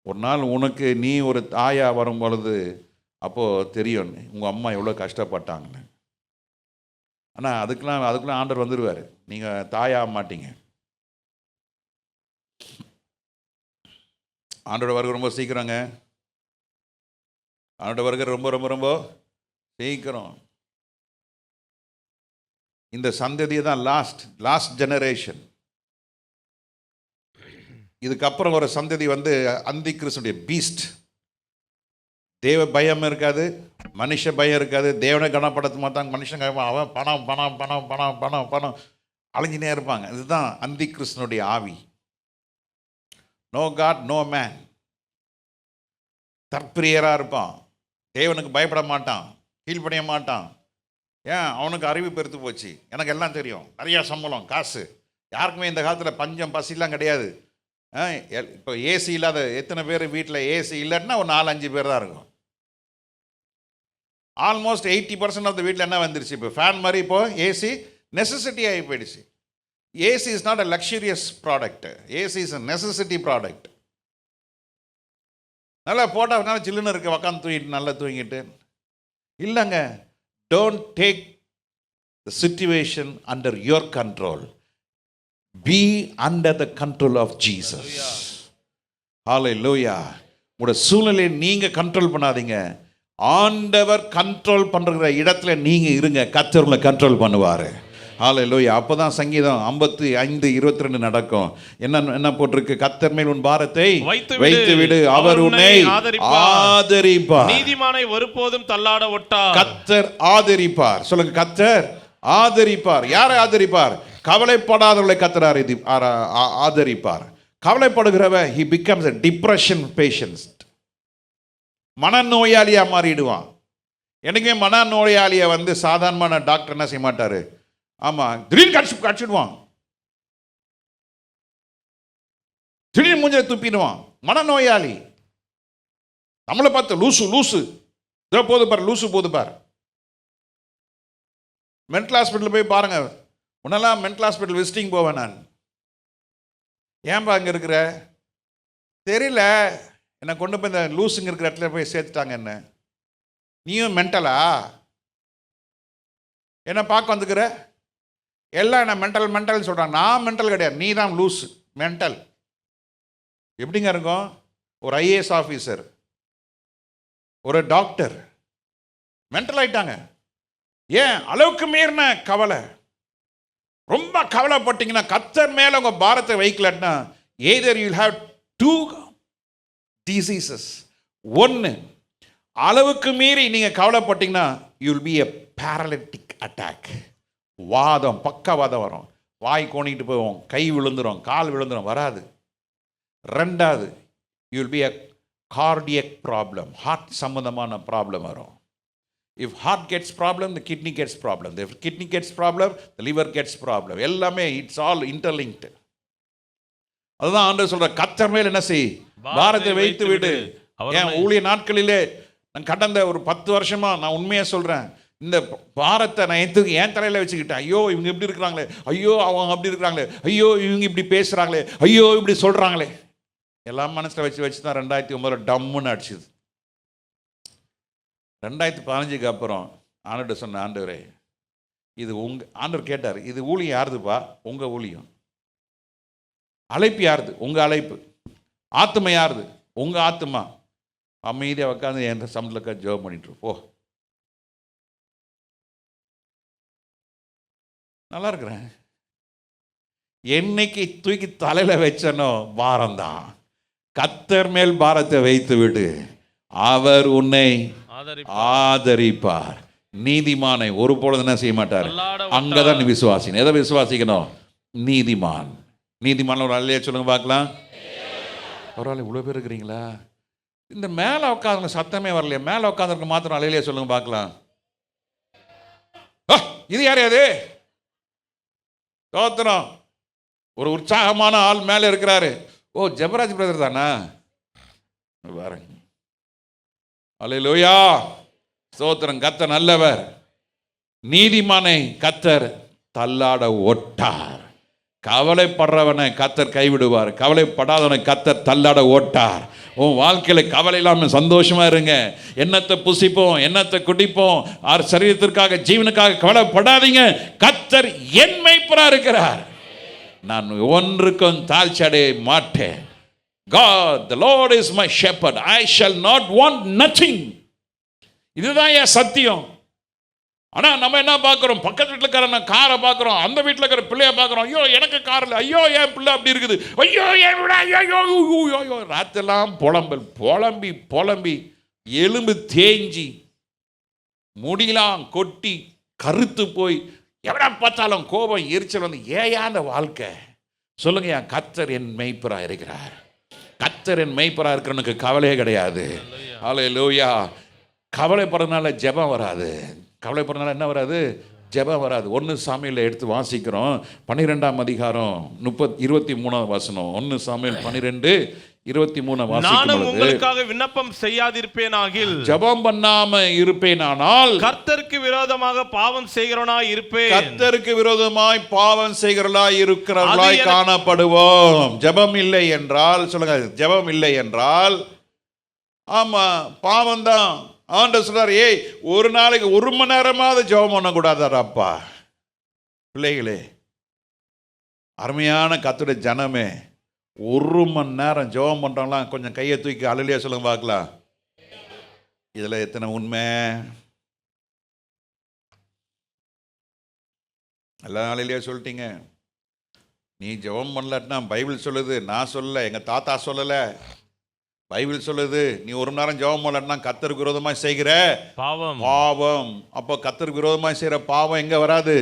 ஒரு நாள் உனக்கு நீ ஒரு தாயா வரும் பொழுது அப்போது தெரியும் உங்கள் அம்மா எவ்வளோ கஷ்டப்பட்டாங்கன்னு. ஆனால் அதுக்கெல்லாம் ஆண்டவர் வந்துடுவார். நீங்கள் தாயாக மாட்டீங்க. ஆண்டோட வருகை ரொம்ப சீக்கிரங்க. ஆண்டோட வருகை ரொம்ப ரொம்ப ரொம்ப சீக்கிரம். இந்த சந்ததியை தான் லாஸ்ட் ஜெனரேஷன். இதுக்கப்புறம் ஒரு சந்ததி அந்தி கிறிஸ்துடைய பீஸ்ட். தேவ பயம் இருக்காது, மனுஷ பயம் இருக்காது, தேவனை கனப்படுத்த மாட்டாங்க. மனுஷன் அவன் பணம் பணம் பணம் பணம் பணம் பணம் அழிஞ்சினே இருப்பாங்க. இதுதான் அந்தி கிறிஸ்துனுடைய ஆவி. No God no man. தற்பிரியராக இருப்பான், தேவனுக்கு பயப்பட மாட்டான், கீழ்ப்படிய மாட்டான். ஏன்? அவனுக்கு அறிவு பெருத்து போச்சு, எனக்கு எல்லாம் தெரியும், நிறையா சம்பளம், காசு. யாருக்குமே இந்த காலத்தில் பஞ்சம் பசிலாம் கிடையாது. இப்போ ஏசி இல்லாத எத்தனை பேர் வீட்டில் ஏசி இல்லைன்னா ஒரு 4-5 பேர் தான் இருக்கும். ஆல்மோஸ்ட் 80% ஆஃப் த வீட்டில் என்ன வந்துருச்சு இப்போ ஃபேன் மாதிரி இப்போ ஏசி நெசசிட்டி ஆகி போயிடுச்சு. AC is not a luxurious product, AC is a necessity product. நல்லா போட்டால் நல்லா சில்லுன்னு இருக்க உக்காந்து தூங்கிட்டு நல்லா தூங்கிட்டு இல்லைங்க. Don't take the situation under your control, be under the control of Jesus. Hallelujah. உங்களோட சூழ்நிலையை நீங்க கண்ட்ரோல் பண்ணாதீங்க, ஆண்டவர் கண்ட்ரோல் பண்ற இடத்துல நீங்க இருங்க, கர்த்தர் உங்களை கண்ட்ரோல் பண்ணுவாரு. ஹல்லேலூயா. அப்பதான் சங்கீதம் 55:22 நடக்கும். என்ன போட்டிருக்கு? கர்த்தர் மேல் உன் பாரத்தை வைத்து விடு, அவர் உன்னை ஆதரிப்பார். நீதிமானை ஒருபோதும் தள்ளாட ஒட்டார். கர்த்தர் ஆதரிப்பார். சொல்லுங்க, கர்த்தர் ஆதரிப்பார். யாரை ஆதரிப்பார்? கவலைப்படாதவர்களை கர்த்தர் ஆதரிப்பார். கவலைப்படுகிறவ he becomes a depression patient, மனநோயாளியா மாறிடுவான். எனக்குமே மனநோயாளியை வந்து சாதாரணமான டாக்டர் என்ன செய்ய மாட்டாரு, ஆமா திடீர்னு கடிச்சிடுவான், திடீர்னு மூஞ்ச துப்பிடுவான். மனநோயாளி நம்மளை பார்த்து லூசு இதோ போது பாரு, லூசு போது பாரு. மென்டல் ஹாஸ்பிட்டல் போய் பாருங்க. முன்னெல்லாம் மென்டல் ஹாஸ்பிட்டல் விசிட்டிங் போவேன் நான். ஏன்பா அங்கே இருக்கிற? தெரியல, என்னை கொண்டு போய் இந்த லூஸுங்க இருக்கிற இடத்துல போய் சேர்த்துட்டாங்க. என்ன நீயும் மென்டலா? என்ன பார்க்க வந்துக்கிற? எல்லாம் என்ன மென்டல் சொல்கிறாங்க. நான் மென்டல் கிடையாது, நீ தான் லூஸு மென்டல். எப்படிங்க இருக்கும்? ஒரு ஐஏஎஸ் ஆஃபீஸர், ஒரு டாக்டர் மென்டல் ஆயிட்டாங்க. ஏன்? அளவுக்கு மீறின கவலை. ரொம்ப கவலைப்பட்டீங்கன்னா, கர்த்தர் மேல உங்க பாரத்தை வைக்கலன்னா, either you will have two diseases. ஒன்று, அளவுக்கு மீறி நீங்க கவலைப்பட்டீங்கன்னா you will be a paralytic attack. வாதம், பக்கவாதம் வரும், வாய் கோணிட்டு போவோம், கை விழுந்துரும், கால் விழுந்துரும், வராது. ரெண்டாவது, you will be a cardiac problem, heart சம்பந்தமான ப்ராப்ளம் வரும். If heart gets problem, the kidney gets problem. If kidney gets problem, the liver gets problem. எல்லாமே it's all interlinked. அதுதான் ஆண்டவர் சொல்ற, கர்த்தர் மேல் என்ன செய்? பாரத்தை வைத்து விடு. ஏன் ஊழிய நாட்களிலே நான் கடந்த ஒரு 10 வருஷமா நான் உண்மையா சொல்றேன், இந்த பாரத்தை நான் என் தலையில வச்சுக்கிட்டேன். ஐயோ இவங்க இப்படி இருக்கிறாங்களே, ஐயோ அவங்க அப்படி இருக்கிறாங்களே, ஐயோ இவங்க இப்படி பேசுறாங்களே, ஐயோ இப்படி சொல்றாங்களே, எல்லாம் மனசுல வச்சு தான் 2009 டம்முன்னு அடிச்சுது. 2015 அப்புறம் ஆண்டவர்கிட்ட சொன்ன, ஆண்டவரே இது ஆண்டவர் கேட்டார், இது ஊழியம் யாருதுப்பா? உங்க ஊழியம். அழைப்பு யாருது? உங்க அழைப்பு. ஆத்மா யாருது? உங்க ஆத்மா. அமைதியாக உட்காந்து என் சம்பளக்க ஜெபம் பண்ணிட்டு போ. நல்லா இருக்கிறேன். என்னைக்கு தூக்கி தலையில வச்சனோ பாரம் தான். கர்த்தர் மேல் பாரத்தை வைத்து விடு, அவர் உன்னை ஆதரிப்பார். நீதிமானை ஒரு பொழுது என்ன செய்ய மாட்டார்? அங்கதான் விசுவாசி. எதை விசுவாசிக்கணும்? நீதிமான். நீதிமான ஒரு அல்லையா சொல்லுங்க பார்க்கலாம். பரவாயில்ல, இவ்வளோ பேர் இருக்கிறீங்களா? இந்த மேலே உட்காந்து சத்தமே வரலையா? மேலே உட்காந்துருக்க மாத்திரம் அல்லையா சொல்லுங்க பார்க்கலாம். இது யாரையாது? தோத்திரம். ஒரு உற்சாகமான ஆள் மேலே இருக்கிறாரு. ஓ, ஜெபராஜ் பிரதர் தானா? பாருங்க. அல்லேலூயா, ஸ்தோத்திரம். கர்த்தர் நல்லவர். நீதிமானை கர்த்தர் தள்ளாட ஓட்டார். கவலைப்படுறவனை கர்த்தர் கைவிடுவார், கவலைப்படாதவனை கர்த்தர் தள்ளாட ஓட்டார். உன் வாழ்க்கையில கவலை இல்லாமல் சந்தோஷமா இருங்க. எண்ணத்தை புசிப்போம், எண்ணத்தை குடிப்போம், சரீரத்திற்காக ஜீவனுக்காக கவலைப்படாதீங்க. கர்த்தர் என் மேய்ப்பராக இருக்கிறார், நான் ஒன்றுக்கும் தாழ்ச்சி அடைய மாட்டேன். God, the Lord is my shepherd, I shall not want nothing. இதுதான் என் சத்தியம். ஆனா நம்ம என்ன பார்க்கிறோம்? பக்கத்து வீட்டில் இருக்கிற காரை பார்க்கிறோம், அந்த வீட்டில் இருக்கிற பிள்ளைய பார்க்கிறோம். ஐயோ எனக்கு கார் இல்லை, ஐயோ என் பிள்ளை அப்படி இருக்குது, ஐயோ என் விட, ஐயோ ஐயோ ராத்தெல்லாம் புலம்பி எலும்பு தேஞ்சி முடியலாம் கொட்டி கருத்து போய் எவ்வளோ பார்த்தாலும் கோபம் எரிச்சல் வந்து ஏன் வாழ்க்கை? சொல்லுங்க. என் கர்த்தர் என் மேய்ப்பராக இருக்கிறார். கர்த்தர் என் மேய்ப்பராக இருக்கிறவனுக்கு கவலையே கிடையாது. ஹல்லேலூயா. கவலைப்படுறதுனால ஜெபம் வராது. கவலைப்படுறதுனால என்ன வராது? ஜெபம் வராது. 1 சாமுவேல் எடுத்து வாசிக்கிறோம், 12ஆம் அதிகாரம் 23ஆம் வசனம். 1 சாமுவேல் 12, 23 நானும் வாசிக்கும் பொழுது, உங்களுக்காக விண்ணப்பம் செய்யாதிருப்பேனாகில் ஜெபம் பண்ணாம இருப்பேனானால் கர்த்தருக்கு விரோதமாக பாவம் செய்கிறவனாய் இருப்பேன். கர்த்தருக்கு விரோதமாய் பாவம் செய்கிறவர்களாய் இருக்கிறவர்களாய் அது எனக்கு- காணப்படுவோம். ஜெபம் இல்லை என்றால் சொல்லுங்க, ஜெபம் இல்லை என்றால் ஆமா பாவம் தான். ஆண்டவர் சொல்றார், ஏய் ஒரு நாளைக்கு 1 மணி நேரமாவது ஜெபம் பண்ணக்கூடாதாப்பா. பிள்ளைகளே, அருமையான கர்த்தருடைய ஜனமே, 1 மணி நேரம் ஜெபம் பண்றாங்களாம். கொஞ்சம் கையை தூக்கி அல்லேலூயா சொல்லுங்க பார்க்கலாம். இதுல எத்தனை உண்மை? எல்லாம் அல்லேலூயா சொல்லிட்டீங்க. நீ ஜெபம் பண்ணலன்னா பைபிள் சொல்லுது, நான் சொல்லல, எங்க தாத்தா சொல்லல, பைபிள் சொல்லுது. நீ 1 மணி நேரம் ஜெபம் பண்ணலன்னா கர்த்தருக்கு விரோதமாய் செய்கிற பாவம். பாவம். அப்போ கர்த்தருக்கு விரோதமாய் செய்கிற பாவம் எங்கே வராது?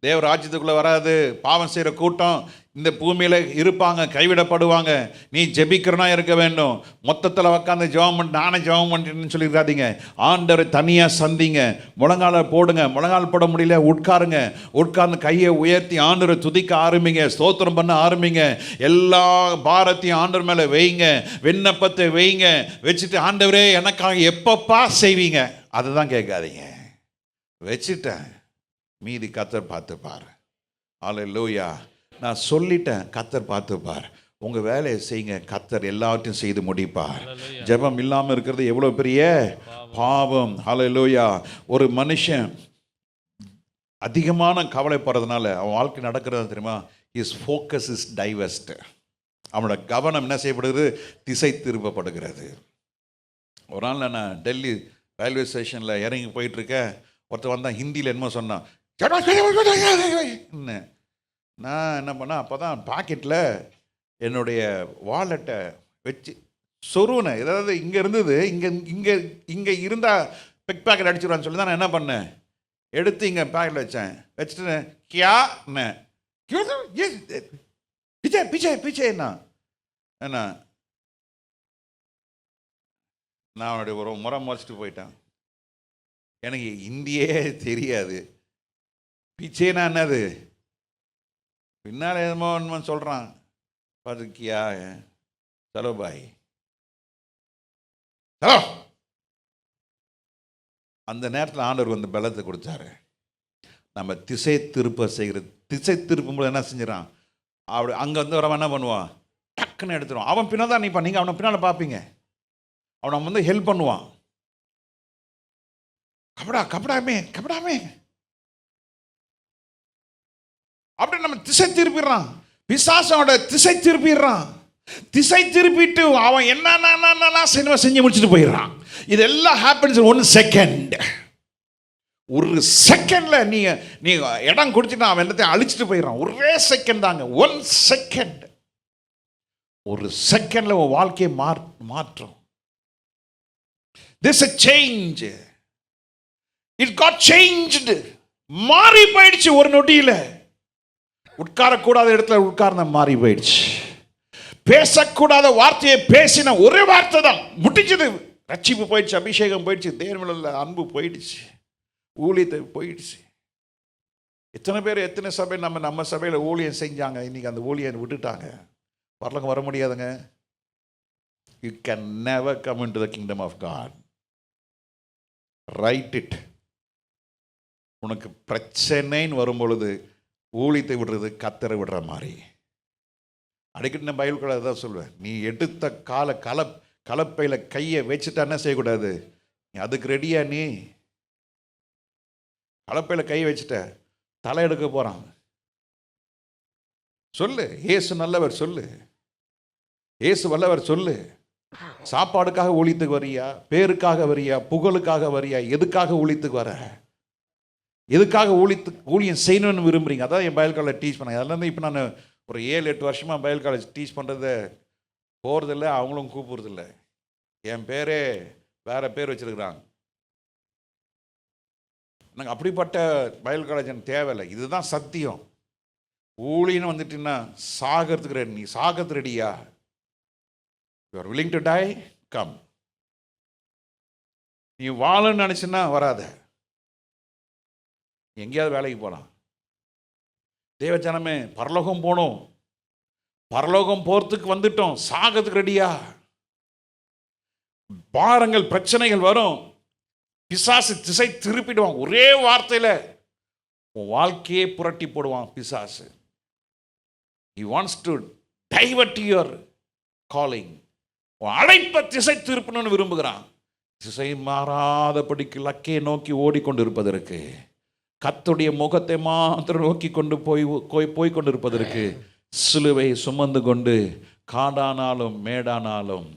தேவ ராஜ்யத்துக்குள்ளே வராது. பாவம் செய்கிற கூட்டம் இந்த பூமியில் இருப்பாங்க, கைவிடப்படுவாங்க. நீ ஜெபிக்கிறனா இருக்க வேண்டும். மொத்தத்தில் உட்காந்து ஜெபம் பண்ணி நானே ஜெபம் பண்ணிட்டேன்னு சொல்லியிருக்காதீங்க. ஆண்டவரை தனியாக சந்திங்க, முழங்கால போடுங்க. முழங்கால் போட முடியல உட்காருங்க. உட்கார்ந்து கையை உயர்த்தி ஆண்டவரை துதிக்க ஆரம்பிங்க, ஸ்தோத்திரம் பண்ண ஆரம்பிங்க. எல்லா பாரத்தையும் ஆண்டவர் மேலே வைங்க, விண்ணப்பத்தை வைங்க. வச்சுட்டு ஆண்டவரே எனக்காக எப்பப்பா செய்வீங்க அதுதான் கேட்காதீங்க. வச்சுட்டேன், மீதி கர்த்தர் பார்த்துப்பார். அல்லேலூயா. நான் சொல்லிட்டேன், கர்த்தர் பார்த்துப்பார். உங்கள் வேலையை செய்யுங்க, கர்த்தர் எல்லாவற்றையும் செய்து முடிப்பார். ஜெபம் இல்லாமல் இருக்கிறது எவ்வளோ பெரிய பாவம். அல்லேலூயா. ஒரு மனுஷன் அதிகமான கவலைப்படுறதுனால அவன் வாழ்க்கை நடக்கிறது தெரியுமா? Is focus is divorced. அவனோட கவனம் என்ன செய்யப்படுகிறது? திசை திருப்பப்படுகிறது. ஒரு நாள் நான் டெல்லி ரயில்வே ஸ்டேஷனில் இறங்கி போயிட்டுருக்கேன். ஒருத்தர் வந்தான், ஹிந்தியில் என்னமோ சொன்னான். நான் என்ன பண்ணேன், அப்போ தான் பாக்கெட்டில் என்னுடைய வாலெட்டை வச்சு சொருவினேன். ஏதாவது இங்கே இருந்தது, இங்கே இங்கே இங்கே இருந்தால் பிக் பாக்கெட் அடிச்சுடுவான்னு சொல்லி தான் நான் என்ன பண்ணேன், எடுத்து இங்கே பாக்கெட்டில் வச்சேன். வச்சுட்டு கியாண்ணே பிச்சை பிச்சை பிச்சைண்ணா என்ன, நான் அவனுடைய ஒரு முறை முறைச்சிட்டு போயிட்டேன். எனக்கு இந்தியே தெரியாது. பிச்சைனா என்னது? பின்னால் என்னமோ சொல்கிறான், பார்த்துக்கியா சலோ பாய் ஹலோ. அந்த நேரத்தில் ஆண்டவர் வந்து பலத்தை கொடுத்தாரு. நம்ம திசை திருப்ப செய்கிறது. திசை திருப்பும்போது என்ன செஞ்சிடறான், அப்படி அங்கே வந்து வரவன் என்ன பண்ணுவான், டக்குன்னு எடுத்துருவான். அவன் பின்னால் தான் நிற்பான், நீங்கள் அவனை பின்னால் பார்ப்பீங்க. அவனை வந்து ஹெல்ப் பண்ணுவான். கபடா கபடாமே கபடாமே அப்படி நம்ம திசை திருப்பிடுறான். பிசாசோட திசை திருப்பிடுறான். திசை திருப்பிட்டு அவன் என்ன சினிமா செஞ்சு முடிச்சுட்டு போயிடுறான். இதெல்லாம் ஹேப்பன்ஸ் 1 செகண்ட். ஒரு செகண்ட்ல நீ இடம் கொடுத்துட்டு அவன் எல்லாத்தையும் அழிச்சிட்டு போயிடறான். ஒரே செகண்ட் தாங்க, 1 செகண்ட். ஒரு செகண்ட்ல உன் வாழ்க்கையை மாற்றும். There's a change. It got changed. மாறி போயிடுச்சு ஒரு நொடியில. உட்காரக்கூடாத இடத்துல உட்கார்ந்த மாறி போயிடுச்சு. பேசக்கூடாத வார்த்தையை பேசின ஒரே வார்த்தை தான் முடிஞ்சது. ரட்சிப்பு போயிடுச்சு, அபிஷேகம் போயிடுச்சு, தேவனில் அன்பு போயிடுச்சு, ஊழியத்தை போயிடுச்சு. எத்தனை பேர் எத்தனை சபை நம்ம சபையில் ஊழியம் செஞ்சாங்க, இன்னைக்கு அந்த ஊழியம் விட்டுட்டாங்க. பரலோகம் வர முடியாதுங்க. You can never come into the kingdom of God. Write it. உனக்கு பிரச்சனைன்னு வரும் பொழுது ஊழியத்தை விடுறது கத்தரை விடுற மாதிரி. அடிக்கடி நான் பைபிள் கூட தான் சொல்லுவேன், நீ எடுத்த கலப்பையில் கையை வச்சுட்டா என்ன செய்யக்கூடாது, நீ அதுக்கு ரெடியா? நீ கலப்பையில் கையை வச்சுட்ட, தலை எடுக்க போகிறான். சொல்லு, இயேசு நல்லவர் சொல்லு, இயேசு வல்லவர் சொல்லு. சாப்பாடுக்காக ஊழியத்துக்கு வரியா, பேருக்காக வரியா, புகழுக்காக வரியா, எதுக்காக ஊழியத்துக்கு வர, எதுக்காக ஊழியம் செய்யணும்னு விரும்புகிறீங்க? அதான் என் பைபிள் காலேஜ் டீச் பண்ணேன். அதெல்லாம் இப்போ நான் ஒரு 7-8 வருஷமாக பைபிள் காலேஜ் டீச் பண்ணுறது போகிறதில்ல, அவங்களும் கூப்பிட்றதில்ல. என் பேரே வேறு பேர் வச்சுருக்குறாங்க. எனக்கு அப்படிப்பட்ட பைபிள் காலேஜ் எனக்கு தேவையில்லை. இதுதான் சத்தியம். ஊழியன்னு வந்துட்டுன்னா சாகிறதுக்கு ரெடி. நீ சாகிறதுக்கு ரெடியா? You are willing to tie, come. நீ வாழன்னு நினச்சின்னா வராத, எங்கேயாவது வேலைக்கு போகலாம். தேவ ஜனமே, பரலோகம் போகணும். பரலோகம் போறதுக்கு வந்துட்டோம், சாகிறதுக்கு ரெடியா? பாரங்கள் பிரச்சனைகள் வரும், பிசாசு திசை திருப்பிடுவான். ஒரே வார்த்தையில உன் வாழ்க்கையே புரட்டி போடுவான் பிசாசு. He wants to divert your calling. உன் அழைப்பை திசை திருப்பணும்னு விரும்புகிறான். திசை மாறாதபடிக்கு லக்கை நோக்கி ஓடிக்கொண்டிருப்பதற்கு, கர்த்தருடைய முகத்தை மாத்திரம் நோக்கி கொண்டு போய் கொண்டிருப்பதற்கு, சிலுவை சுமந்து கொண்டு காடானாலும் மேடானாலும்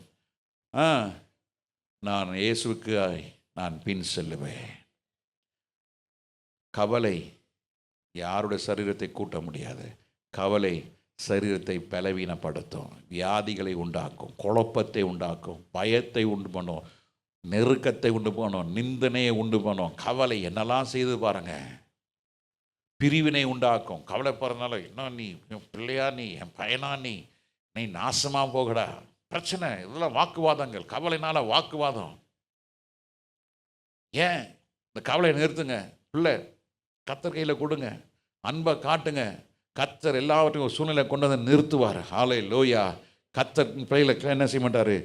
நான் இயேசுவுக்கு நான் பின் செல்லுவேன். கவலை யாருடைய சரீரத்தை கூட்ட முடியாது. கவலை சரீரத்தை பலவீனப்படுத்தும், வியாதிகளை உண்டாக்கும், குழப்பத்தை உண்டாக்கும், பயத்தை உண்டு பண்ணும், நெருக்கத்தை உண்டு பண்ணும், நிந்தனையை உண்டு பண்ணும். கவலை என்னெல்லாம் செய்து பாருங்க. பிரிவினை உண்டாக்கும். கவலைப்படுறதுனால என்ன நீ என் பிள்ளையா, நீ என் பையனா, நீ நாசமாக போகடா, பிரச்சனை. இதெல்லாம் வாக்குவாதங்கள், கவலைனால வாக்குவாதம். ஏன் இந்த கவலையை நிறுத்துங்க. பிள்ளை கர்த்தர் கையில் கொடுங்க, அன்பை காட்டுங்க. கர்த்தர் எல்லாவற்றையும் ஒரு சூழ்நிலை கொண்டு வந்து நிறுத்துவார். ஹல்லேலூயா. கர்த்தர் பிள்ளைகளை என்ன செய்ய மாட்டார்,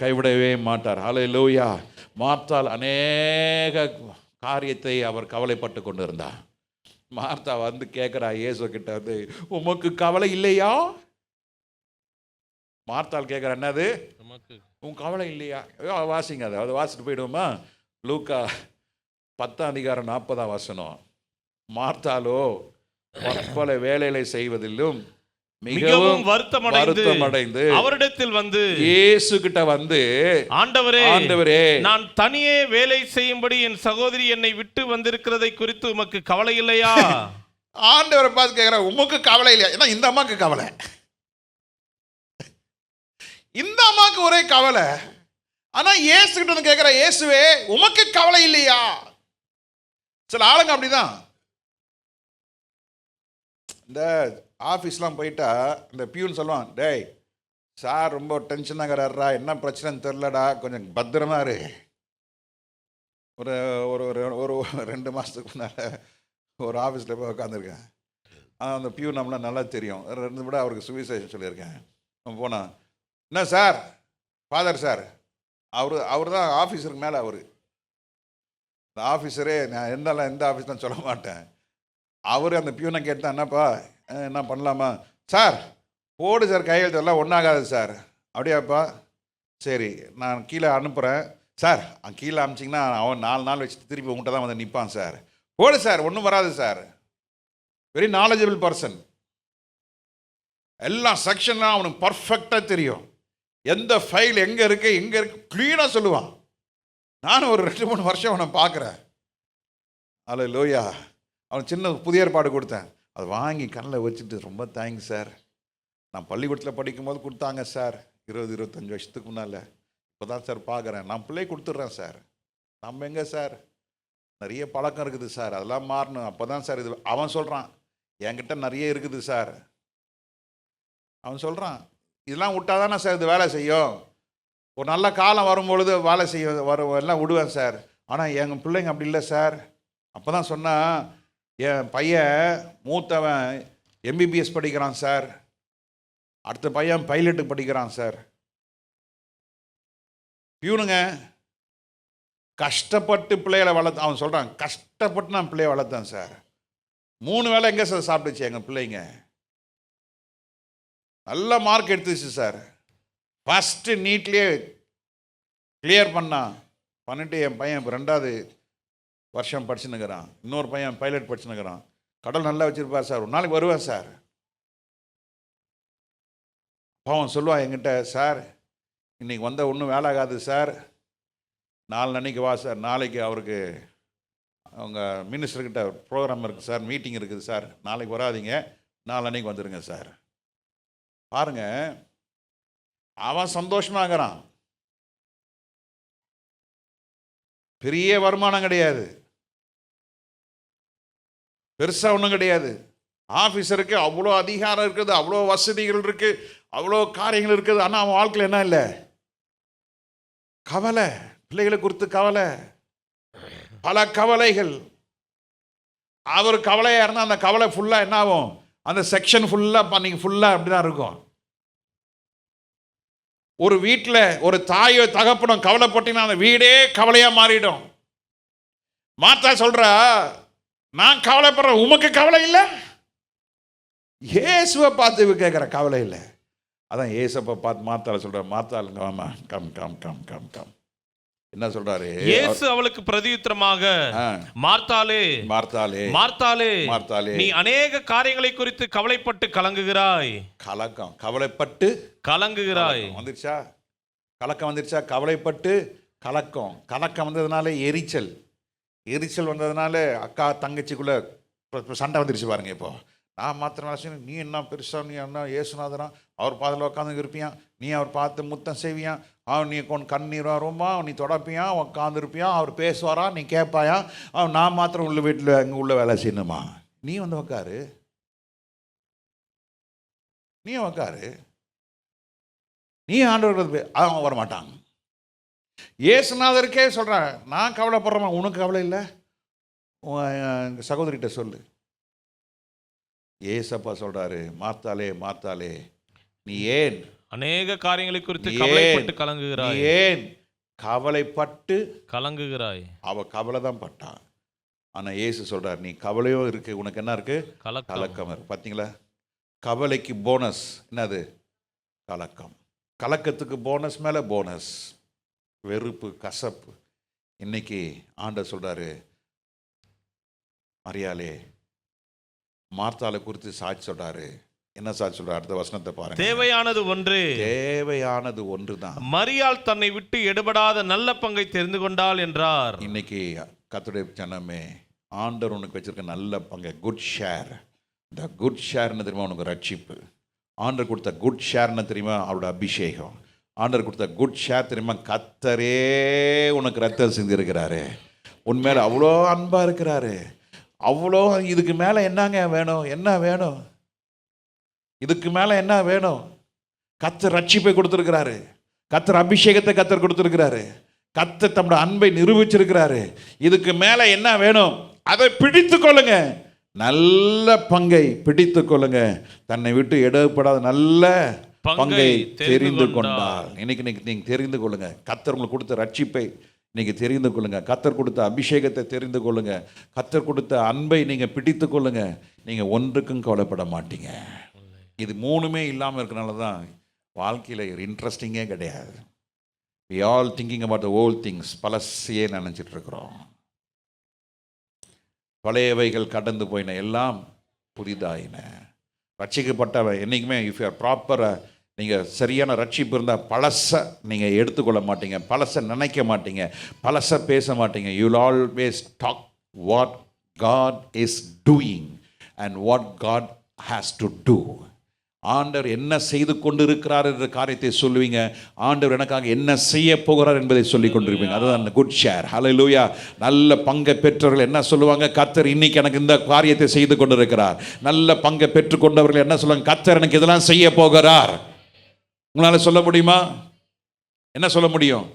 கைவிடவே மாட்டார். ஹல்லேலூயா. மார்த்தாள் அநேக காரியத்தை அவர் கவலைப்பட்டு கொண்டு இருந்தார். மார்த்தா வந்து கேட்குறா இயேசு கிட்ட வந்து, உமக்கு கவலை இல்லையா? மார்த்தாள் கேட்குறா, என்னது உன் கவலை இல்லையா? வாசிங்க, அதை வாசிட்டு போயிடுவோமா? லூக்கா 10:40 மார்த்தாளோ பற்பல வேலைகளை செய்வதிலும் மிகவும் வருத்தமடைந்து அவரிடத்தில் வந்து இயேசு கிட்ட வந்து, ஆண்டவரே நான் தனியே வேலை செய்யும்படி என் சகோதரி என்னை விட்டு வந்திருக்கிறதை குறித்து உமக்கு கவலை இல்லையா? ஆண்டவரை பார்த்து கேட்கிற, உமக்கு கவலை இல்லையா? ஏன்னா இந்த அம்மாக்கு கவலை, இந்த அம்மாக்கு ஒரே கவலை. ஆனா இயேசு கிட்ட வந்து கேட்கிற, இயேசுவே உமக்கு கவலை இல்லையா? சில ஆளுங்க அப்படிதான். இந்த ஆஃபீஸ்லாம் போயிட்டா இந்த பியூன் சொல்லுவான், டேய் சார் ரொம்ப டென்ஷனாகிறாரா, என்ன பிரச்சனைன்னு தெரிலடா, கொஞ்சம் பத்திரமா இரு. ஒரு ஒரு ஒரு 2 மாதத்துக்கு முன்னால் ஒரு ஆஃபீஸில் போய் உட்காந்துருக்கேன். அந்த பியூன் நம்மளாம் நல்லா தெரியும், 2 விட அவருக்கு சுவிசேஷம் சொல்லியிருக்கேன். போனான், என்ன சார், ஃபாதர் சார், அவர் தான் ஆஃபீஸருக்கு மேலே. அவர் இந்த ஆஃபீஸரே, நான் எந்த ஆஃபீஸ் தான் சொல்ல மாட்டேன். அவர் அந்த பியூனை கேட்டால், என்னப்பா என்ன பண்ணலாமா? சார் போடு சார், கையெழுத்து எல்லாம் ஒன்றாகாது சார். அப்படியாப்பா, சரி நான் கீழே அனுப்புகிறேன் சார். கீழே அனுப்பிச்சிங்கன்னா அவன் 4 நாள் வச்சுட்டு திருப்பி உங்கள்கிட்ட தான் வந்து நிற்பான் சார். போடு சார், ஒன்றும் வராது சார். Very knowledgeable person. எல்லா செக்ஷன்லாம் அவனுக்கு பர்ஃபெக்டாக தெரியும். எந்த ஃபைல் எங்கே இருக்கு க்ளீனாக சொல்லுவான். நானும் ஒரு 2-3 வருஷம் அவனை பார்க்குறேன். ஹல்லேலூயா. அவன் சின்ன புதிய ஏற்பாடு கொடுத்தேன், அதை வாங்கி கண்ணில் வச்சுட்டு, ரொம்ப தேங்க்ஸ் சார், நான் பள்ளிக்கூடத்தில் படிக்கும்போது கொடுத்தாங்க சார், 20-25 வருஷத்துக்கு முன்னால். இப்போ தான் சார் பார்க்குறேன், நான் பிள்ளை கொடுத்துட்றேன் சார். நம்ம எங்கே சார், நிறைய பழக்கம் இருக்குது சார், அதெல்லாம் மாறணும். அப்போ தான் சார் இது. அவன் சொல்கிறான், என்கிட்ட நிறைய இருக்குது சார். அவன் சொல்கிறான், இதெல்லாம் விட்டால் தானே சார் இது வேலை செய்யும். ஒரு நல்ல காலம் வரும்பொழுது வேலை செய்ய எல்லாம் விடுவேன் சார். ஆனால் எங்கள் பிள்ளைங்க அப்படி இல்லை சார். அப்போ தான் சொன்னால், என் பையன் மூத்தவன் எம்பிபிஎஸ் படிக்கிறான் சார், அடுத்த பையன் பைலட்டு படிக்கிறான் சார். பியூனுங்க கஷ்டப்பட்டு பிள்ளைகளை வளர்த்து, அவன் சொல்கிறான், கஷ்டப்பட்டு நான் பிள்ளைய வளர்த்தேன் சார். 3 வேளை எங்கே சார் சாப்பிட்டுச்சு எங்கள் பிள்ளைங்க. நல்ல மார்க் எடுத்துச்சு சார். ஃபஸ்ட்டு நீட்லேயே கிளியர் பண்ணிட்டு என் பையன் இப்போ 2வது வருஷம் படிச்சுன்னுக்கிறான். இன்னொரு பையன் பைலட் படிச்சுன்னுக்கிறான். கடல் நல்லா வச்சுருப்பார் சார், ஒரு நாளைக்கு வருவேன் சார். அவன் சொல்லுவான் என்கிட்ட, சார் இன்றைக்கி வந்தால் ஒன்றும் வேலை ஆகாது சார், 4 அன்னைக்கு வா சார், நாளைக்கு அவருக்கு அவங்க மினிஸ்டர்கிட்ட ப்ரோக்ராம் இருக்குது சார், மீட்டிங் இருக்குது சார், நாளைக்கு வராதிங்க, 4 அன்னைக்கு வந்துடுங்க சார். பாருங்க, அவன் சந்தோஷமாகறான். பெரிய வருமானம் கிடையாது, பெருசாக ஒன்றும் கிடையாது. ஆஃபீஸருக்கு அவ்வளோ அதிகாரம் இருக்குது, அவ்வளோ வசதிகள் இருக்குது, அவ்வளோ காரியங்கள் இருக்குது. ஆனால் அவன் வாழ்க்கையில் என்ன இல்லை, கவலை. பிள்ளைகளை குறித்து கவலை, பல கவலைகள். அவர் கவலையாக இருந்தால் அந்த கவலை ஃபுல்லாக என்ன ஆகும், அந்த செக்ஷன் ஃபுல்லாக நீங்கள் ஃபுல்லாக அப்படி தான் இருக்கும். ஒரு வீட்டில் ஒரு தாயோ தகப்பனும் கவலைப்பட்டீங்கன்னா அந்த வீடே கவலையா மாறிடும். மாத்தா சொல்றா, நான் கவலைப்படுறேன், உமக்கு கவலை இல்லை? இயேசுவை பார்த்து கேட்குற கவலை இல்லை. அதான் இயேசுவை பார்த்து மாத்தால சொல்ற, மாத்தாளுங்க ஆமா come come come come come என்ன சொல்றாரு? இயேசு அவளுக்கு பிரதியுத்தரமாக, மார்த்தாளே மார்த்தாளே மார்த்தாளே மார்த்தாளே, நீ அநேக காரியங்களை குறித்து கவலைப்பட்டு கலங்குகிறாய். கலக்கம், கவலைப்பட்டு கலங்குகிறாய் வந்துருச்சா? கலக்கம் வந்துருச்சா? கவலைப்பட்டு கலக்கம், கலக்கம் வந்ததுனால எரிச்சல், எரிச்சல் வந்ததுனால அக்கா தங்கச்சிக்குள்ள சண்டை வந்துருச்சு பாருங்க. இப்போ நான் மாத்திரம் நீ என்ன பெருசா, நீ என்ன ஏசுநாதனா, அவர் பாதில் உட்காந்து இருப்பியான், நீ அவர் பார்த்து முத்தம் செய்வியான், அவன் நீ கொண்டு கண்ணீர் வருமா, நீ தொடப்பியான், உட்காந்து இருப்பியான், அவர் பேசுவாரா, நீ கேட்பாயா, அவன் நான் மாத்திரம் உள்ள வீட்டில் அங்கே உள்ள வேலை செய்யணுமா? நீ வந்து உக்காரு, நீ உக்காரு, நீ ஆண்டவர்கள் அவன் வரமாட்டாங்க. ஏசுநாதருக்கே சொல்கிறேன், நான் கவலைப்படுறேன், உனக்கு கவலை இல்லை? சகோதரிகிட்ட சொல்லு. ஏசப்பா சொல்றாரு, மார்த்தாளே மார்த்தாளே, நீ ஏன் அநேக காரியங்களை குறித்து கவலைப்பட்டு கலங்குகிறாய்? ஏன் கவலைப்பட்டு கலங்குகிறாய்? அவ கவலை தான் பட்டான். ஆனா ஏசு சொல்றாரு, நீ கவலையோ இருக்கு, உனக்கு என்ன இருக்கு? கலக்கம் இருக்கு. பார்த்தீங்களா? கவலைக்கு போனஸ் என்னது? கலக்கம். கலக்கத்துக்கு போனஸ் மேல போனஸ், வெறுப்பு, கசப்பு. இன்னைக்கு ஆண்டவர் சொல்றாரு, மரியாளே, மார்த்தாளை குறித்து சாட்சி சொல்றாரு. என்ன சாட்சி சொல்றாரு? அடுத்த வசனத்தை பாருங்க. தேவையானது ஒன்று, தேவையானது ஒன்றுதான். மரியாள் தன்னை விட்டு எடுபடாத நல்ல பங்கை தெரிந்து கொண்டாள் என்றார். இன்னைக்கு கர்த்தருடைய ஜனமே, ஆண்டவர் உனக்கு வச்சிருக்க நல்ல பங்கை, குட் ஷேர். இந்த குட் ஷேர்னு தெரியுமா? உனக்கு ரட்சிப்பு. ஆண்டவர் கொடுத்த குட் ஷேர்னு தெரியுமா? அவரோட அபிஷேகம். ஆண்டவர் கொடுத்த குட் ஷேர் தெரியுமா? கர்த்தரே உனக்கு ரத்தம் சிந்திருக்கிறாரு, உண்மையில அவ்வளோ அன்பா இருக்கிறாரு, அவ்வளோ. இதுக்கு மேலே என்னங்க வேணும்? என்ன வேணும்? இதுக்கு மேலே என்ன வேணும்? கர்த்தர் ரட்சிப்பை கொடுத்துருக்கிறாரு, கர்த்தர் அபிஷேகத்தை கர்த்தர் கொடுத்துருக்கிறாரு, கர்த்தர் தம்மோட அன்பை நிரூபிச்சிருக்கிறாரு. இதுக்கு மேலே என்ன வேணும்? அதை பிடித்து கொள்ளுங்க, நல்ல பங்கை பிடித்து கொள்ளுங்க. தன்னை விட்டு எடுப்படாத நல்ல பங்கை தெரிந்து கொண்டால். இன்னைக்கு நீங்கள் தெரிந்து கொள்ளுங்க, கர்த்தர் உங்களுக்கு கொடுத்த ரட்சிப்பை நீங்கள் தெரிந்து கொள்ளுங்க, கர்த்தர் கொடுத்த அபிஷேகத்தை தெரிந்து கொள்ளுங்க, கர்த்தர் கொடுத்த அன்பை நீங்கள் பிடித்து கொள்ளுங்க. நீங்கள் ஒன்றுக்கும் கவலைப்பட மாட்டீங்க. இது மூணுமே இல்லாமல் இருக்கிறனால தான் வாழ்க்கையில் ஒரு இன்ட்ரெஸ்டிங்கே கிடையாது. we all thinking about the old things. பழசையே நினச்சிட்டு இருக்கிறோம். பழையவைகள் கடந்து போயின, எல்லாம் புதிதாயின. ரட்சிக்கப்பட்டவை என்னைக்குமே, இஃப் யூ ஆர் ப்ராப்பராக, நீங்கள் சரியான ரட்சிப்பு இருந்தால் பழசை நீங்கள் எடுத்துக்கொள்ள மாட்டீங்க, பழசை நினைக்க மாட்டீங்க, பழசை பேச மாட்டீங்க. You will always talk what God is doing and what God has to do. ஆண்டவர் என்ன செய்து கொண்டு இருக்கிறார் என்ற காரியத்தை சொல்லுவீங்க, ஆண்டவர் எனக்காக என்ன செய்ய போகிறார் என்பதை சொல்லி கொண்டிருப்பீங்க. அதுதான் அந்த குட் ஷேர். ஹல்லேலூயா. நல்ல பங்கை பெற்றவர்கள் என்ன சொல்லுவாங்க? கர்த்தர் இன்னைக்கு எனக்கு இந்த காரியத்தை செய்து கொண்டிருக்கிறார். நல்ல பங்கை பெற்றுக்கொண்டவர்கள் என்ன சொல்லுவாங்க? கர்த்தர் எனக்கு இதெல்லாம் செய்ய போகிறார். உங்களால் சொல்ல முடியுமா? என்ன சொல்ல முடியும்?